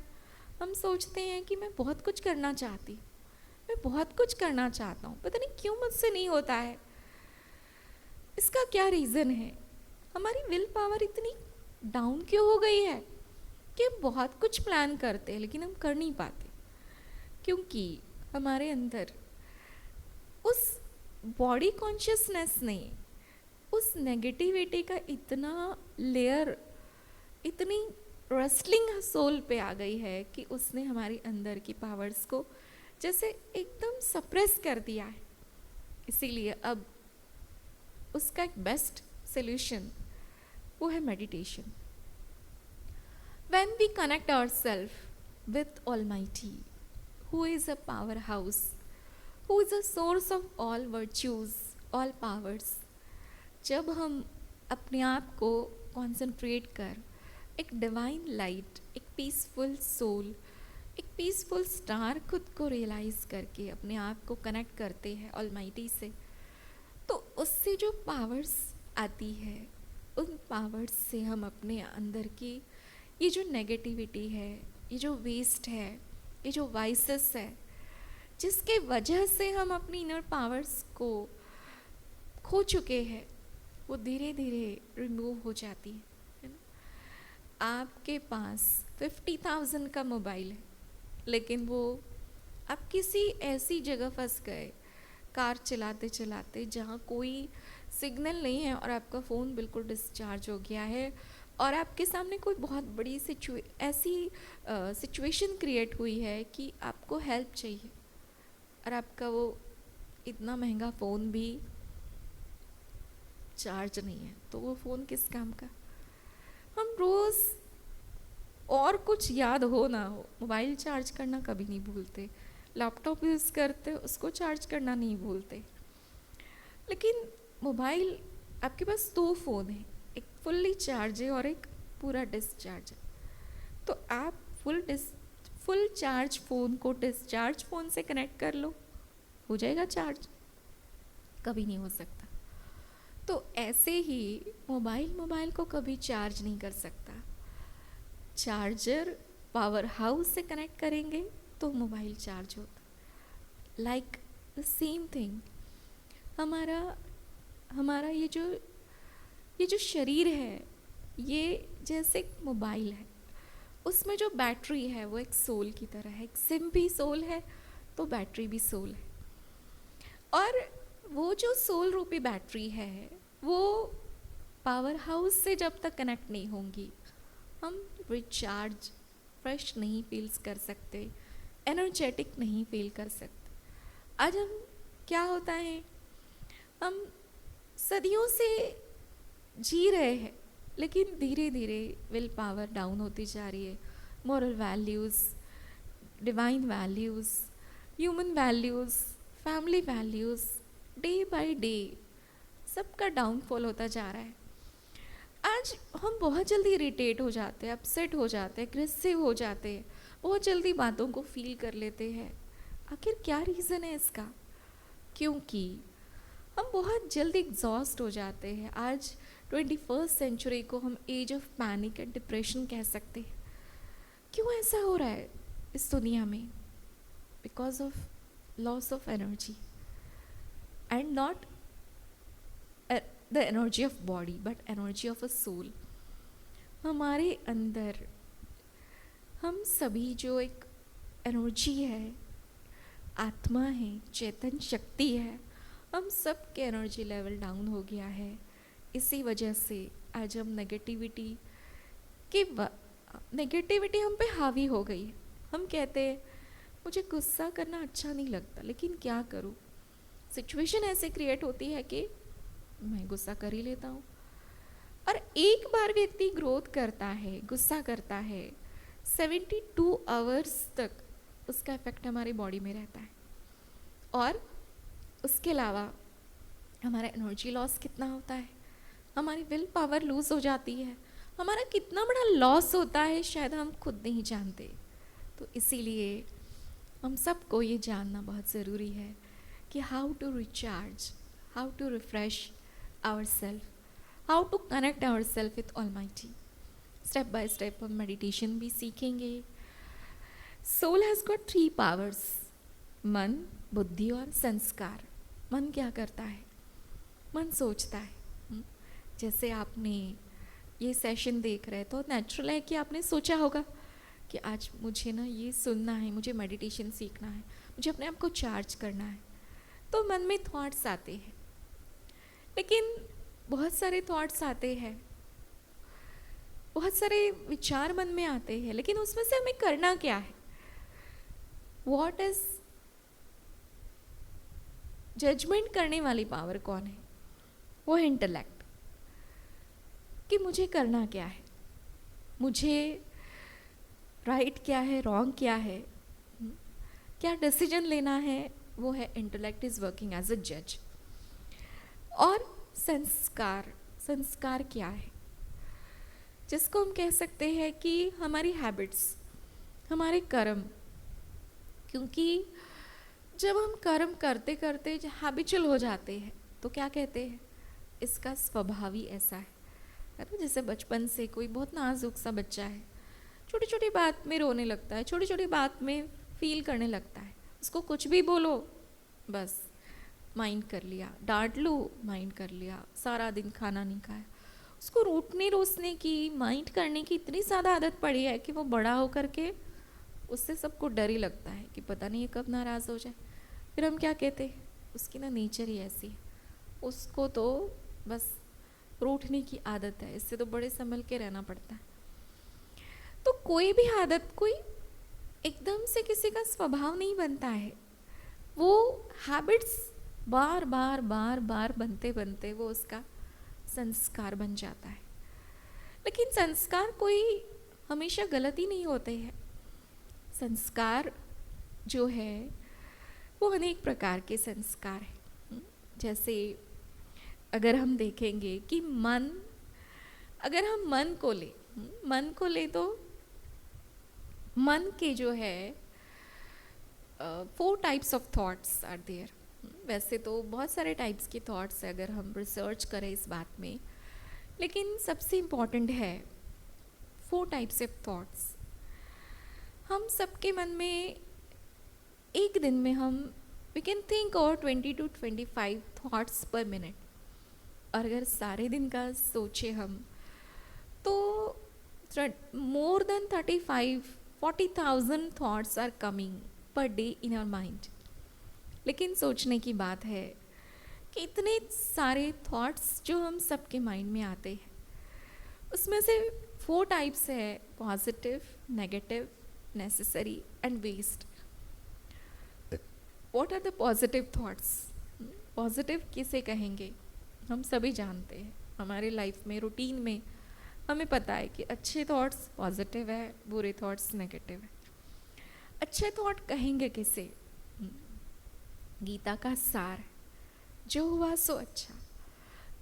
हम सोचते हैं कि मैं बहुत कुछ करना चाहती हूँ, मैं बहुत कुछ करना चाहता हूँ, पता नहीं क्यों मुझसे नहीं होता है। इसका क्या रीज़न है? हमारी विल पावर इतनी डाउन क्यों हो गई है कि हम बहुत कुछ प्लान करते हैं लेकिन हम कर नहीं पाते, क्योंकि हमारे अंदर उस बॉडी कॉन्शियसनेस ने उस नेगेटिविटी का इतना लेयर, इतनी रेस्लिंग सोल पे आ गई है कि उसने हमारी अंदर की पावर्स को जैसे एकदम सप्रेस कर दिया है। इसीलिए अब उसका एक बेस्ट सोल्यूशन वो है meditation. When we connect ourselves with Almighty, who is a powerhouse, who is a source of all virtues, all powers, जब हम अपने आप को कॉन्सेंट्रेट कर एक डिवाइन लाइट, एक पीसफुल सोल, एक पीसफुल स्टार खुद को रियलाइज़ करके अपने आप को कनेक्ट करते हैं ऑलमाइटी से, तो उससे जो पावर्स आती है, उन पावर्स से हम अपने अंदर की ये जो नेगेटिविटी है, ये जो वेस्ट है, ये जो वाइसेस है, जिसके वजह से हम अपनी इनर पावर्स को खो चुके हैं, वो धीरे धीरे रिमूव हो जाती है ना। आपके पास 50,000 का मोबाइल है, लेकिन वो आप किसी ऐसी जगह फंस गए कार चलाते चलाते जहाँ कोई सिग्नल नहीं है और आपका फ़ोन बिल्कुल डिस्चार्ज हो गया है, और आपके सामने कोई बहुत बड़ी ऐसी सिचुएशन क्रिएट हुई है कि आपको हेल्प चाहिए, और आपका वो इतना महंगा फ़ोन भी चार्ज नहीं है, तो वो फ़ोन किस काम का? हम रोज़ और कुछ याद हो ना हो, मोबाइल चार्ज करना कभी नहीं भूलते, लैपटॉप यूज़ करते उसको चार्ज करना नहीं भूलते, लेकिन मोबाइल, आपके पास 2 फ़ोन है, एक फुल्ली चार्ज है और एक पूरा डिस्चार्ज है। तो आप फुल चार्ज फ़ोन को डिस्चार्ज फ़ोन से कनेक्ट कर लो, हो जाएगा चार्ज? कभी नहीं हो सकता। तो ऐसे ही मोबाइल को कभी चार्ज नहीं कर सकता। चार्जर पावर हाउस से कनेक्ट करेंगे तो मोबाइल चार्ज होता। लाइक द सेम थिंग, हमारा ये जो शरीर है, ये जैसे एक मोबाइल है, उसमें जो बैटरी है वो एक सोल की तरह है। एक सिम भी सोल है तो बैटरी भी सोल है, और वो जो सोल रूपी बैटरी है वो पावर हाउस से जब तक कनेक्ट नहीं होंगी, हम रिचार्ज फ्रेश नहीं फील कर सकते, एनर्जेटिक नहीं फील कर सकते। आज हम क्या होता है, हम सदियों से जी रहे हैं, लेकिन धीरे धीरे विल पावर डाउन होती जा रही है। Moral values, divine values, human values, family values day by day सबका डाउनफॉल होता जा रहा है। आज हम बहुत जल्दी इरिटेट हो जाते हैं, अपसेट हो जाते हैं, एग्रेसिव हो जाते हैं, बहुत जल्दी बातों को फील कर लेते हैं। आखिर क्या रीज़न है इसका? क्योंकि हम बहुत जल्दी एग्जॉस्ट हो जाते हैं। आज 21st सेंचुरी को हम age of panic and depression कह सकते हैं। क्यों ऐसा हो रहा है इस दुनिया में? Because of loss of energy, and not the energy of body but energy of a soul. हमारे अंदर हम सभी जो एक एनर्जी है आत्मा है, चेतन शक्ति है, हम सब के एनर्जी लेवल डाउन हो गया है। इसी वजह से आज हम नेगेटिविटी हम पे हावी हो गई है। हम कहते हैं मुझे गुस्सा करना अच्छा नहीं लगता, लेकिन क्या करूं, सिचुएशन ऐसे क्रिएट होती है कि मैं गुस्सा कर ही लेता हूँ। और एक बार व्यक्ति ग्रोथ करता है, गुस्सा करता है, 72 आवर्स तक उसका इफेक्ट हमारी बॉडी में रहता है। और उसके अलावा हमारा एनर्जी लॉस कितना होता है, हमारी विल पावर लूज हो जाती है, हमारा कितना बड़ा लॉस होता है शायद हम खुद नहीं जानते। तो इसीलिए हम सबको ये जानना बहुत ज़रूरी है कि how to recharge, how to refresh our self, how to connect our self with almighty. Step by step हम मेडिटेशन भी सीखेंगे। सोल हैज़ गॉट 3 पावर्स, मन, बुद्धि और संस्कार। मन क्या करता है, मन सोचता है। जैसे आपने ये सेशन देख रहे तो नेचुरल है कि आपने सोचा होगा कि आज मुझे ना ये सुनना है, मुझे मेडिटेशन सीखना है, मुझे अपने आप को चार्ज करना है। तो मन में थॉट्स आते हैं, लेकिन बहुत सारे थॉट्स आते हैं, बहुत सारे विचार मन में आते हैं, लेकिन उसमें से हमें करना क्या है? व्हाट इज जजमेंट करने वाली पावर कौन है? वो है इंटेलेक्ट, कि मुझे करना क्या है, मुझे राइट क्या है, रॉन्ग क्या है, क्या डिसीजन लेना है। वो है intellect is working as a जज। और संस्कार, संस्कार क्या है, जिसको हम कह सकते हैं कि हमारी हैबिट्स, हमारे कर्म। क्योंकि जब हम कर्म करते करते हैबिचुअल हो जाते हैं तो क्या कहते हैं, इसका स्वभाव ही ऐसा है ना। जैसे बचपन से कोई बहुत नाजुक सा बच्चा है, छोटी छोटी बात में रोने लगता है, छोटी छोटी बात में फील करने लगता है, उसको कुछ भी बोलो बस माइंड कर लिया, डांट लो माइंड कर लिया, सारा दिन खाना नहीं खाया। उसको रूठने रोसने की, माइंड करने की इतनी ज़्यादा आदत पड़ी है कि वो बड़ा होकर के उससे सबको डर ही लगता है कि पता नहीं ये कब नाराज़ हो जाए। फिर हम क्या कहते हैं, उसकी ना नेचर ही ऐसी है, उसको तो बस रूठने की आदत है, इससे तो बड़े संभल के रहना पड़ता है। तो कोई भी आदत, कोई एकदम से किसी का स्वभाव नहीं बनता है, वो हैबिट्स बार बार बार बार बनते बनते वो उसका संस्कार बन जाता है। लेकिन संस्कार कोई हमेशा गलत ही नहीं होते हैं। संस्कार जो है वो अनेक प्रकार के संस्कार हैं। जैसे अगर हम देखेंगे कि मन, अगर हम मन को ले तो मन के जो है 4 types of thoughts are there. वैसे तो बहुत सारे टाइप्स के थॉट्स है अगर हम रिसर्च करें इस बात में, लेकिन सबसे इम्पॉर्टेंट है 4 टाइप्स ऑफ थॉट्स। हम सबके मन में एक दिन में हम वी कैन थिंक और 20 to 25 थॉट्स पर मिनट। और अगर सारे दिन का सोचे हम तो more than 35-40,000 thoughts are coming per day in our mind. लेकिन सोचने की बात है कि इतने सारे थॉट्स जो हम सबके माइंड में आते हैं, उसमें से 4 टाइप्स है, positive, negative, necessary and waste. What are the positive thoughts? Positive किसे कहेंगे? हम सभी जानते हैं, हमारे लाइफ में, रूटीन में हमें पता है कि अच्छे थॉट्स पॉजिटिव है, बुरे थॉट्स नेगेटिव है। अच्छे थॉट कहेंगे किसे? गीता का सार, जो हुआ सो अच्छा,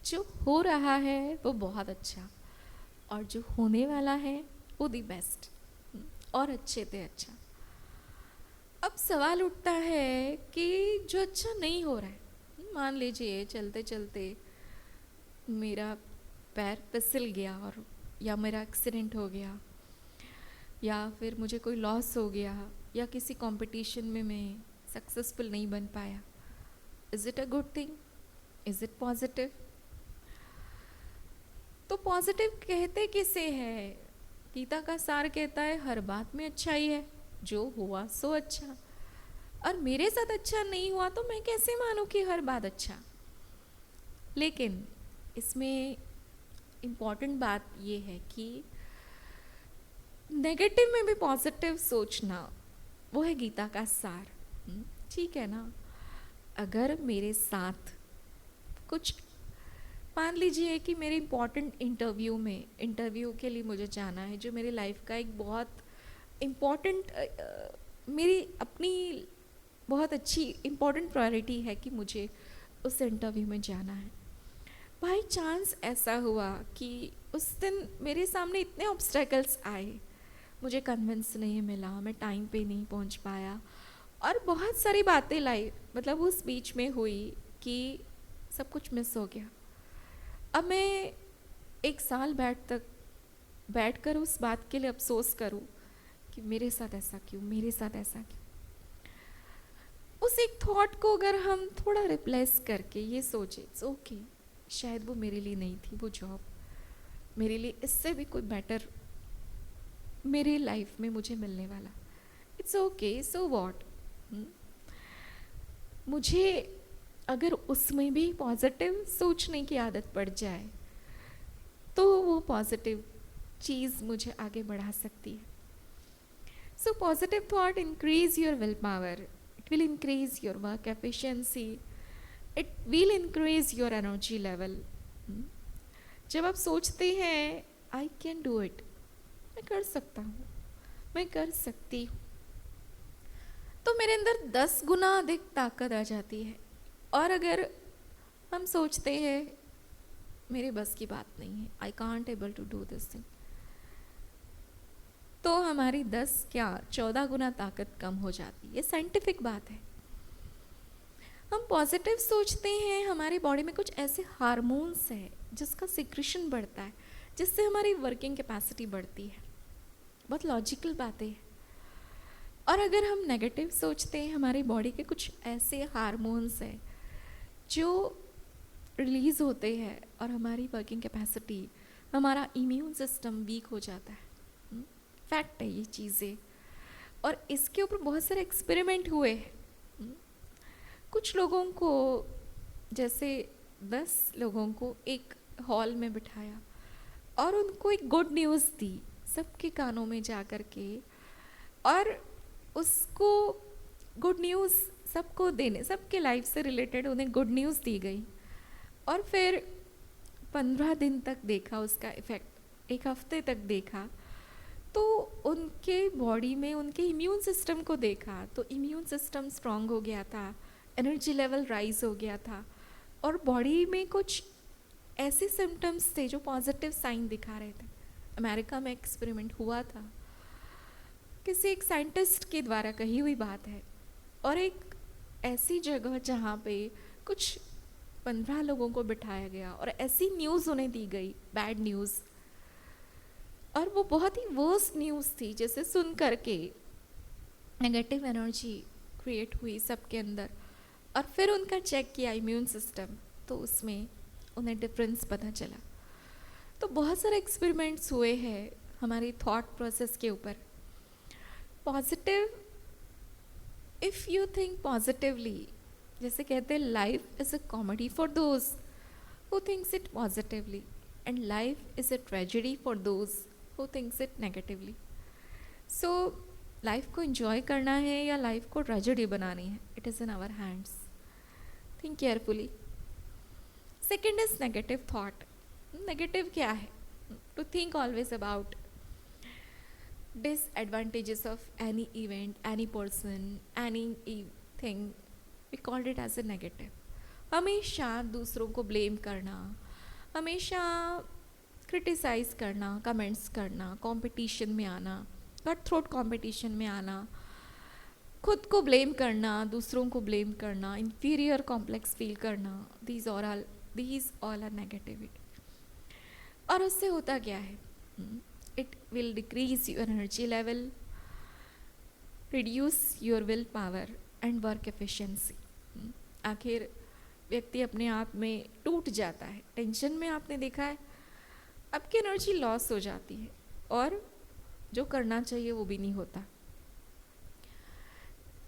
जो हो रहा है वो बहुत अच्छा, और जो होने वाला है वो दी बेस्ट, और अच्छे से अच्छा। अब सवाल उठता है कि जो अच्छा नहीं हो रहा है, मान लीजिए चलते चलते मेरा पैर फिसल गया और या मेरा एक्सीडेंट हो गया, या फिर मुझे कोई लॉस हो गया, या किसी कंपटीशन में मैं सक्सेसफुल नहीं बन पाया। Is it a good thing? Is it positive? तो पॉजिटिव कहते किसे है? गीता का सार कहता है हर बात में अच्छा ही है, जो हुआ सो अच्छा। और मेरे साथ अच्छा नहीं हुआ तो मैं कैसे मानूं कि हर बात अच्छा। लेकिन इसमें इम्पॉर्टेंट बात ये है कि नेगेटिव में भी पॉजिटिव सोचना, वो है गीता का सार। ठीक है ना। अगर मेरे साथ कुछ, मान लीजिए कि मेरे इम्पॉर्टेंट इंटरव्यू के लिए मुझे जाना है, जो मेरी लाइफ का एक बहुत इम्पॉर्टेंट, मेरी अपनी बहुत अच्छी इम्पॉर्टेंट प्रायोरिटी है कि मुझे उस इंटरव्यू में जाना है। बाई चांस ऐसा हुआ कि उस दिन मेरे सामने इतने ऑब्स्टेकल्स आए, मुझे कन्विंस नहीं मिला, मैं टाइम पे नहीं पहुंच पाया, और बहुत सारी बातें लाई, मतलब उस बीच में हुई कि सब कुछ मिस हो गया। अब मैं एक साल बैठ कर उस बात के लिए अफसोस करूं कि मेरे साथ ऐसा क्यों, मेरे साथ ऐसा क्यों। उस एक थॉट को अगर हम थोड़ा रिप्लेस करके ये सोचे, इट्स ओके, शायद वो मेरे लिए नहीं थी वो जॉब, मेरे लिए इससे भी कोई बेटर मेरे लाइफ में मुझे मिलने वाला, इट्स ओके, सो वॉट। मुझे अगर उसमें भी पॉजिटिव सोचने की आदत पड़ जाए तो वो पॉजिटिव चीज़ मुझे आगे बढ़ा सकती है। So positive thought increase your will power, it will increase your work efficiency, it will increase your energy level. जब आप सोचते हैं आई कैन डू इट, मैं कर सकता हूँ, मैं कर सकती हूँ, तो मेरे अंदर 10 गुना अधिक ताकत आ जाती है। और अगर हम सोचते हैं मेरे बस की बात नहीं है, I can't able to do this thing, तो हमारी 10 क्या 14 गुना ताकत कम हो जाती है। ये साइंटिफिक बात है। हम पॉजिटिव सोचते हैं, हमारी बॉडी में कुछ ऐसे हार्मोन्स है जिसका सिक्रेशन बढ़ता है, जिससे हमारी वर्किंग कैपेसिटी बढ़ती है। बहुत लॉजिकल बातें हैं। और अगर हम नेगेटिव सोचते हैं, हमारी बॉडी के कुछ ऐसे हार्मोन्स हैं जो रिलीज होते हैं और हमारी वर्किंग कैपेसिटी, हमारा इम्यून सिस्टम वीक हो जाता है। फैक्ट है ये चीज़ें, और इसके ऊपर बहुत सारे एक्सपेरिमेंट हुए हैं। कुछ लोगों को, जैसे 10 लोगों को एक हॉल में बिठाया और उनको एक गुड न्यूज़ दी सबके कानों में जा कर के, और उसको गुड न्यूज़ सबको देने, सबके लाइफ से रिलेटेड उन्हें गुड न्यूज़ दी गई, और फिर 15 दिन तक देखा उसका इफ़ेक्ट, एक हफ्ते तक देखा, तो उनके बॉडी में उनके इम्यून सिस्टम को देखा तो इम्यून सिस्टम स्ट्रांग हो गया था, एनर्जी लेवल राइज हो गया था, और बॉडी में कुछ ऐसे सिम्टम्स थे जो पॉजिटिव साइन दिखा रहे थे। अमेरिका में एक्सपेरिमेंट हुआ था, किसी एक साइंटिस्ट के द्वारा कही हुई बात है, और एक ऐसी जगह जहाँ पे कुछ 15 लोगों को बिठाया गया और ऐसी न्यूज़ उन्हें दी गई, बैड न्यूज़, और वो बहुत ही वर्स्ट न्यूज़ थी, जैसे सुन करके नेगेटिव एनर्जी क्रिएट हुई सबके अंदर। और फिर उनका चेक किया इम्यून सिस्टम, तो उसमें उन्हें डिफरेंस पता चला। तो बहुत सारे एक्सपेरिमेंट्स हुए हैं हमारी थॉट प्रोसेस के ऊपर। Positive, if you think positively, जैसे कहते हैं life is a comedy for those who thinks it positively, and life is a tragedy for those who thinks it negatively. So life को enjoy करना है या life को ट्रेजेडी बनानी है, it is in our hands. Think carefully. Second is negative thought. Negative क्या है? To think always about disadvantages of any event, any person, anything, we called it as a negative. हमेशा दूसरों को blame करना, हमेशा criticise करना, comments करना, competition में आना, कट थ्रोट कंपटीशन में आना, खुद को ब्लेम करना, दूसरों को ब्लेम करना, इंफीरियर कॉम्प्लेक्स फील करना, these all are negativity. और उससे होता क्या है? It will decrease your energy level, reduce your willpower and work efficiency. आखिर व्यक्ति अपने आप में टूट जाता है। टेंशन में आपने देखा है आपकी एनर्जी लॉस हो जाती है और जो करना चाहिए वो भी नहीं होता।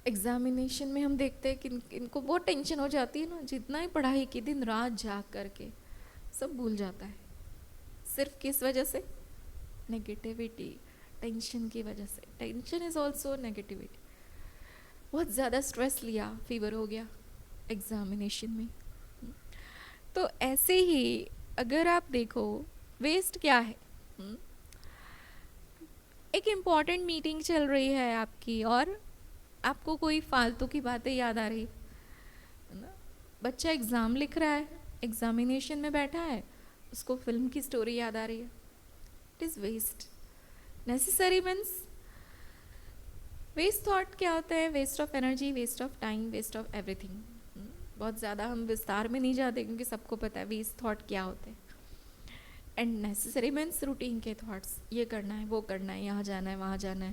एग्जामिनेशन में हम देखते हैं कि इनको बहुत टेंशन हो जाती है ना, जितना ही पढ़ाई की, दिन रात जाग करके सब भूल जाता है। सिर्फ किस वजह से? नेगेटिविटी, टेंशन की वजह से। Tension is also negativity. बहुत ज़्यादा स्ट्रेस लिया, फीवर हो गया एग्जामिनेशन में। तो ऐसे ही अगर आप देखो, वेस्ट क्या है? एक इम्पॉर्टेंट मीटिंग चल रही है आपकी और आपको कोई फालतू की बातें याद आ रही है ना। बच्चा एग्ज़ाम लिख रहा है, एग्जामिनेशन में बैठा है, उसको फिल्म की स्टोरी याद आ रही है। It is waste. Necessary means waste thought क्या होता है? Waste of energy, waste of time, waste of everything. बहुत ज़्यादा हम विस्तार में नहीं जाते क्योंकि सबको पता है वेस्ट थॉट क्या होते हैं। एंड नेसेसरी मीन्स रूटीन के थॉट्स, ये करना है, वो करना है, यहाँ जाना है, वहाँ जाना है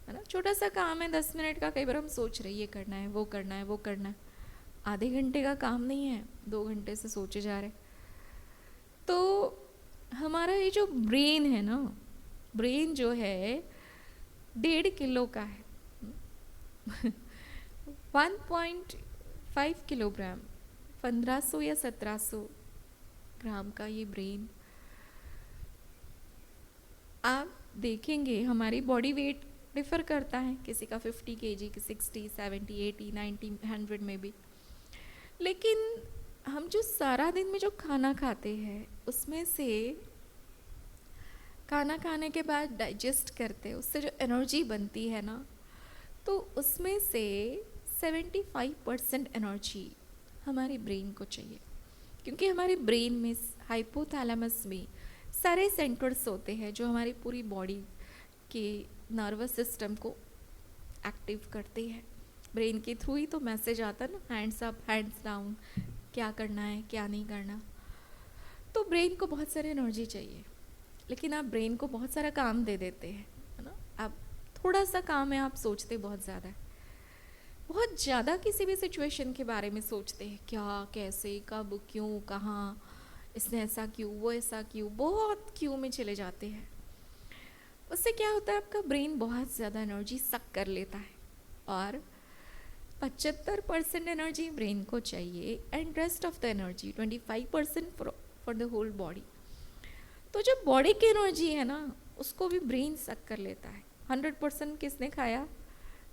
ना। छोटा सा काम है 10 मिनट का, कई बार हम सोच रहे ये करना है, वो करना है, वो करना है। आधे घंटे का काम नहीं है, 2 घंटे से सोचे जा रहे। तो हमारा ये जो ब्रेन है ना, ब्रेन जो है 1.5 किलो का है। 1.5 किलोग्राम, 1500 या 1700 ग्राम का ये ब्रेन। आप देखेंगे हमारी बॉडी वेट डिफ़र करता है, किसी का 50 kg, की 60, 70, 80, 90, 100 में भी। लेकिन हम जो सारा दिन में जो खाना खाते हैं उसमें से, खाना खाने के बाद डाइजेस्ट करते हैं, उससे जो एनर्जी बनती है ना, तो उसमें से 75% एनर्जी हमारे ब्रेन को चाहिए। क्योंकि हमारे ब्रेन में, हाइपोथैलेमस में सारे सेंटर्स होते हैं जो हमारी पूरी बॉडी के नर्वस सिस्टम को एक्टिव करते हैं। ब्रेन के थ्रू ही तो मैसेज आता है ना, हैंड्स अप, हैंड्स डाउन, क्या करना है, क्या नहीं करना। तो ब्रेन को बहुत सारी एनर्जी चाहिए, लेकिन आप ब्रेन को बहुत सारा काम दे देते हैं, है ना। आप थोड़ा सा काम है, आप सोचते बहुत ज़्यादा है, बहुत ज़्यादा किसी भी सिचुएशन के बारे में सोचते हैं, क्या, कैसे, कब, क्यों, कहाँ, इसने ऐसा क्यों, वो ऐसा क्यों, बहुत क्यों में चले जाते हैं। उससे क्या होता है, आपका ब्रेन बहुत ज़्यादा एनर्जी सक कर लेता है और 75% एनर्जी ब्रेन को चाहिए and rest of the energy 25% for the whole body. तो जो बॉडी की एनर्जी है ना, उसको भी ब्रेन सक कर लेता है। 100% किसने खाया?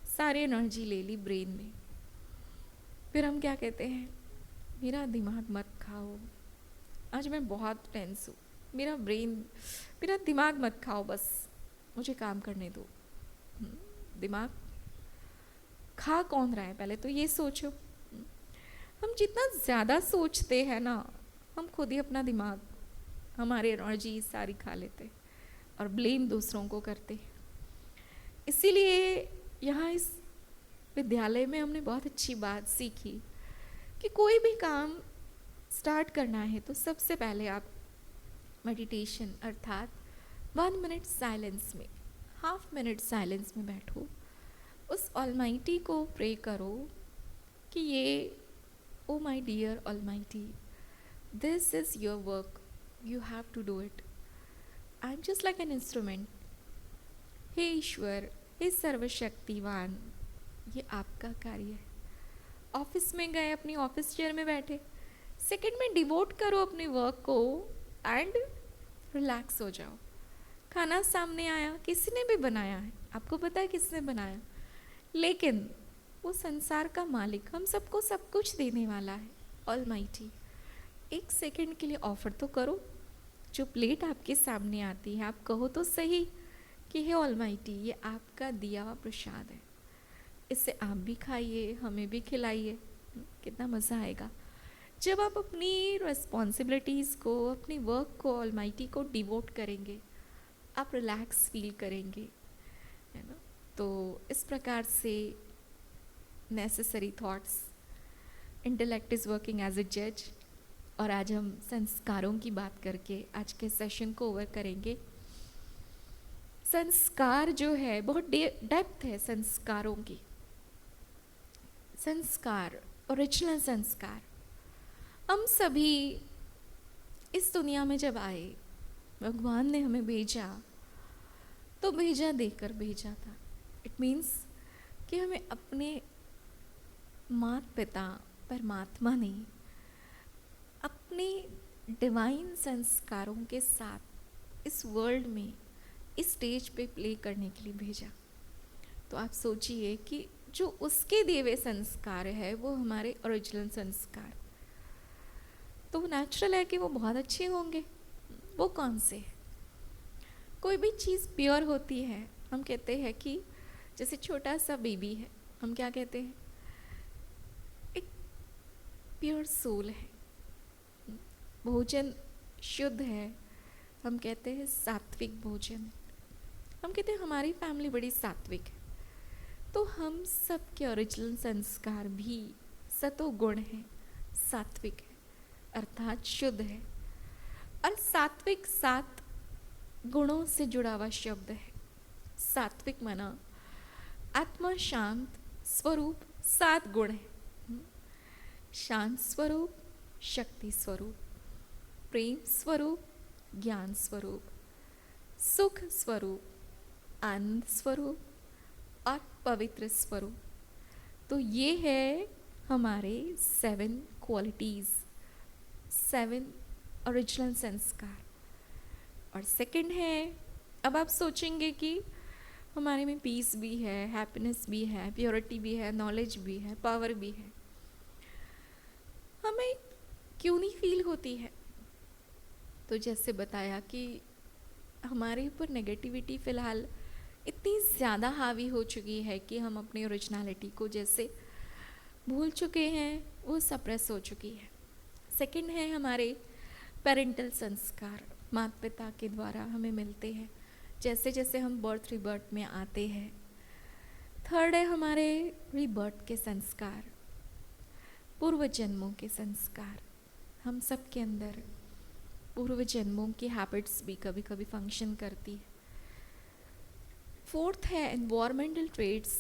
सारी एनर्जी ले ली ब्रेन ने। फिर हम क्या कहते हैं? मेरा दिमाग मत खाओ, आज मैं बहुत टेंस हूँ, मेरा दिमाग मत खाओ, बस मुझे काम करने दो। दिमाग खा कौन रहा है, पहले तो ये सोचो। हम जितना ज़्यादा सोचते हैं ना, हम खुद ही अपना दिमाग, हमारी एनर्जी सारी खा लेते और ब्लेम दूसरों को करते। इसीलिए यहाँ इस विद्यालय में हमने बहुत अच्छी बात सीखी कि कोई भी काम स्टार्ट करना है तो सबसे पहले आप मेडिटेशन अर्थात 1 मिनट साइलेंस में, हाफ मिनट साइलेंस में बैठो, उस ऑलमाइटी को प्रे करो कि ये, oh my dear almighty, this is your work, you have to do it, I am just like an instrument. हे ईश्वर, हे सर्वशक्तिवान, ये आपका कार्य है। ऑफिस में गए, अपनी ऑफिस चेयर में बैठे, सेकंड में डिवोट करो अपने वर्क को एंड रिलैक्स हो जाओ। खाना सामने आया, किसी ने भी बनाया है, आपको पता है किसने बनाया, लेकिन वो संसार का मालिक हम सबको सब कुछ देने वाला है, ऑलमाइटी। एक सेकंड के लिए ऑफर तो करो। जो प्लेट आपके सामने आती है, आप कहो तो सही कि हे ऑलमाइटी, ये आपका दिया हुआ प्रसाद है, इससे आप भी खाइए, हमें भी खिलाइए। कितना मज़ा आएगा जब आप अपनी रिस्पॉन्सिबिलिटीज़ को, अपनी वर्क को ऑलमाइटी को डिवोट करेंगे, आप रिलैक्स फील करेंगे, है ना। तो इस प्रकार से necessary thoughts, intellect is working as a जज। और आज हम संस्कारों की बात करके आज के सेशन को ओवर करेंगे। संस्कार जो है, बहुत डेप्थ है संस्कारों की। संस्कार, ओरिजिनल संस्कार, हम सभी इस दुनिया में जब आए, भगवान ने हमें भेजा तो भेजा देकर भेजा था। इट मीन्स कि हमें अपने माता पिता परमात्मा ने अपने डिवाइन संस्कारों के साथ इस वर्ल्ड में इस स्टेज पे प्ले करने के लिए भेजा। तो आप सोचिए कि जो उसके दिए हुए संस्कार है वो हमारे ओरिजिनल संस्कार, तो वो नेचुरल है कि वो बहुत अच्छे होंगे। वो कौन से है? कोई भी चीज़ प्योर होती है, हम कहते हैं कि जैसे छोटा सा बेबी है, हम क्या कहते हैं? एक प्योर सोल है। भोजन शुद्ध है, हम कहते हैं सात्विक भोजन। हम कहते हैं हमारी फैमिली बड़ी सात्विक है। तो हम सब के ओरिजिनल संस्कार भी सतोगुण है, सात्विक है, अर्थात शुद्ध है। और सात्विक 7 गुणों से जुड़ा हुआ शब्द है। सात्विक माना आत्मा शांत स्वरूप 7 गुण है। शांत स्वरूप, शक्ति स्वरूप, प्रेम स्वरूप, ज्ञान स्वरूप, सुख स्वरूप, आनंद स्वरूप और पवित्र स्वरूप। तो ये है हमारे 7 क्वालिटीज़, 7 ओरिजिनल संस्कार। और सेकंड है, अब आप सोचेंगे कि हमारे में पीस भी है, हैप्पीनेस भी है, प्योरिटी भी है, नॉलेज भी है, पावर भी है, हमें क्यों नहीं फील होती है? तो जैसे बताया कि हमारे ऊपर नेगेटिविटी फ़िलहाल इतनी ज़्यादा हावी हो चुकी है कि हम अपनी ओरिजिनलिटी को जैसे भूल चुके हैं, वो सप्रेस हो चुकी है। सेकंड है हमारे पेरेंटल संस्कार, माता पिता के द्वारा हमें मिलते हैं जैसे जैसे हम बर्थ रिबर्थ में आते हैं। थर्ड है हमारे रिबर्थ के संस्कार, पूर्व जन्मों के संस्कार। हम सब के अंदर पूर्व जन्मों की हैबिट्स भी कभी कभी फंक्शन करती है। फोर्थ है एनवायरमेंटल ट्रेड्स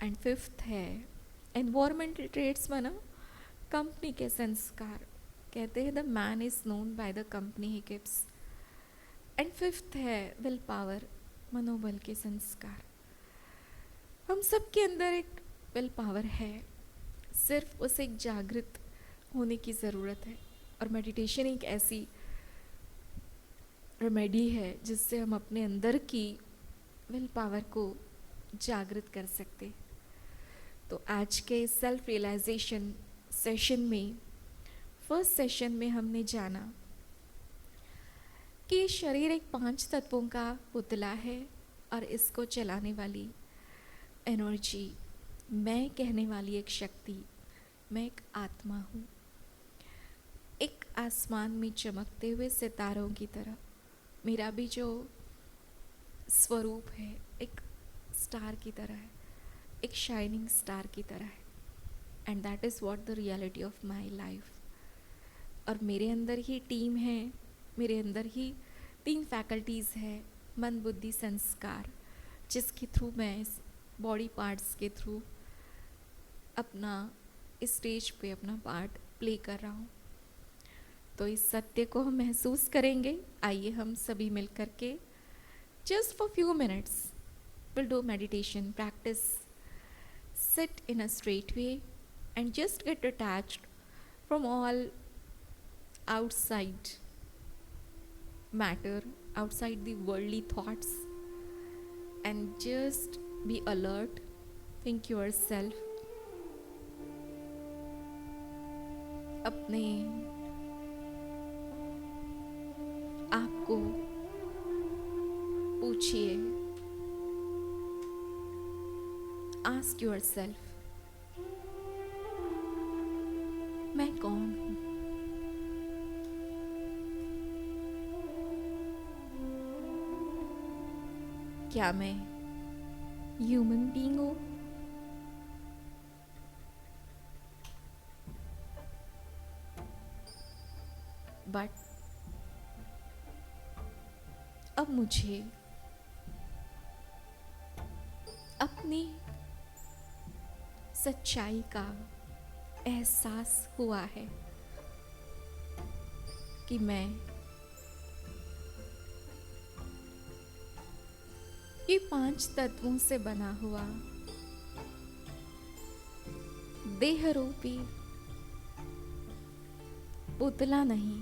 एंड फिफ्थ है एनवायरमेंटल ट्रेड्स माना कंपनी के संस्कार। कहते हैं the man is known by the company he keeps. And fifth है विल पावर, मनोबल के संस्कार। हम सब के अंदर एक विल पावर है, सिर्फ उसे एक जागृत होने की ज़रूरत है। और मेडिटेशन एक ऐसी रेमेडी है जिससे हम अपने अंदर की विल पावर को जागृत कर सकते। तो आज के सेल्फ रियलाइजेशन सेशन में, फर्स्ट सेशन में हमने जाना कि शरीर एक 5 तत्वों का पुतला है और इसको चलाने वाली एनर्जी, मैं कहने वाली एक शक्ति, मैं एक आत्मा हूँ, एक आसमान में चमकते हुए सितारों की तरह मेरा भी जो स्वरूप है एक स्टार की तरह है, एक शाइनिंग स्टार की तरह है। And that is what the reality of my life. और मेरे अंदर ही टीम है, मेरे अंदर ही 3 फैकल्टीज़ है, मन बुद्धि संस्कार, जिसके थ्रू मैं इस बॉडी पार्ट्स के थ्रू अपना इस स्टेज पे अपना पार्ट प्ले कर रहा हूँ। तो इस सत्य को हम महसूस करेंगे। आइए हम सभी मिल कर के just for few minutes we'll do meditation practice. Sit in a straight way and just get detached from all outside matter, outside the worldly thoughts, and just be alert. Think yourself, अपने आप को पूछिए, ask yourself, मैं कौन हूँ? क्या मैं human being हूँ? बट अब मुझे अपनी सच्चाई का एहसास हुआ है कि मैं ये 5 तत्वों से बना हुआ देह रूपी पुतला नहीं,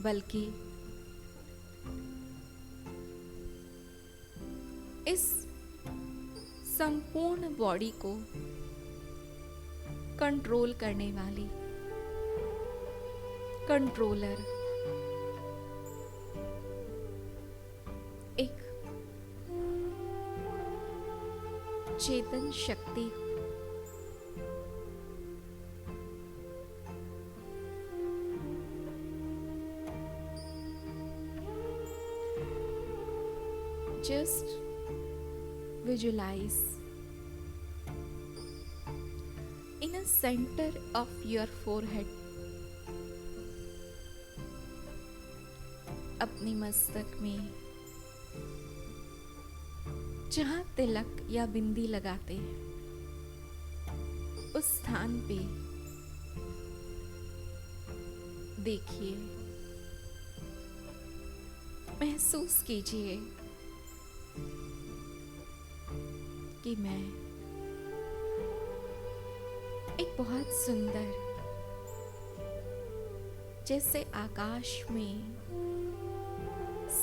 बल्कि इस संपूर्ण बॉडी को कंट्रोल करने वाली कंट्रोलर, एक चेतन शक्ति, just visualize in a center of your forehead, अपने मस्तक में जहां तिलक या बिंदी लगाते हैं, उस स्थान पे देखिए, महसूस कीजिए कि मैं एक बहुत सुंदर, जैसे आकाश में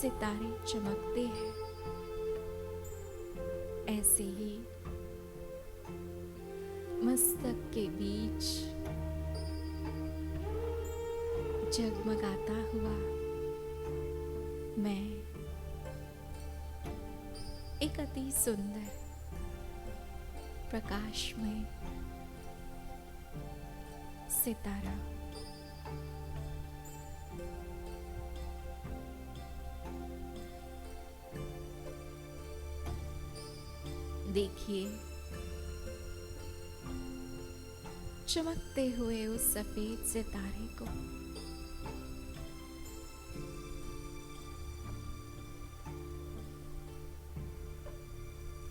सितारे चमकते हैं, ऐसे ही मस्तक के बीच जगमगाता हुआ मैं एक अति सुंदर प्रकाशमय सितारा, देखिए चमकते हुए उस सफेद सितारे को।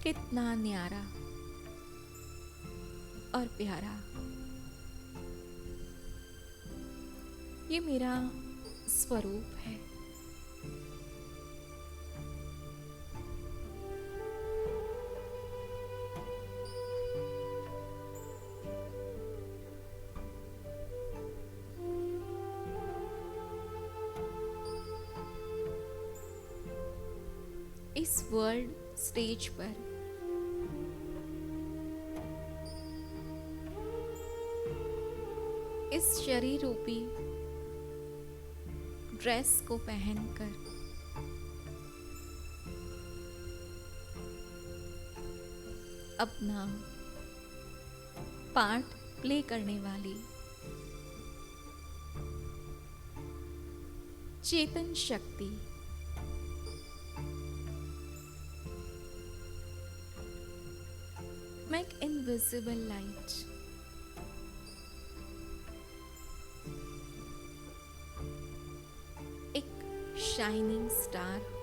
कितना न्यारा और प्यारा ये मेरा स्वरूप है। इस वर्ल्ड स्टेज पर इस शरीर रूपी ड्रेस को पहनकर अपना पार्ट प्ले करने वाली चेतन शक्ति मैं एक इनविजिबल लाइट, एक shining star,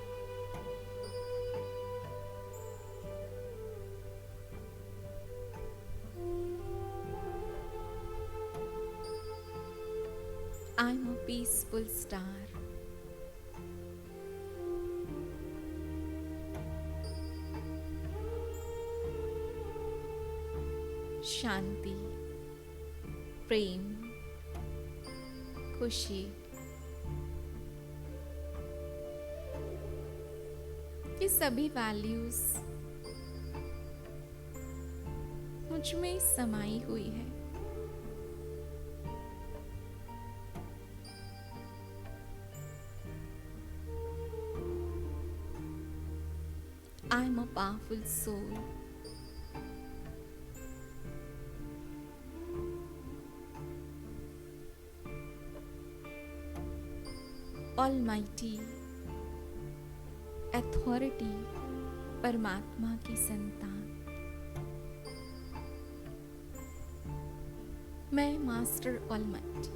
I am a peaceful star. शांति, प्रेम, खुशी, ये सभी वैल्यूज मुझ में समाई हुई है। I am a powerful soul. Almighty Authority, परमात्मा की संतान। मैं मास्टर ऑलमाइटी,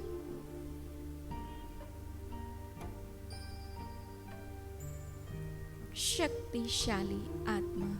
शक्तिशाली आत्मा,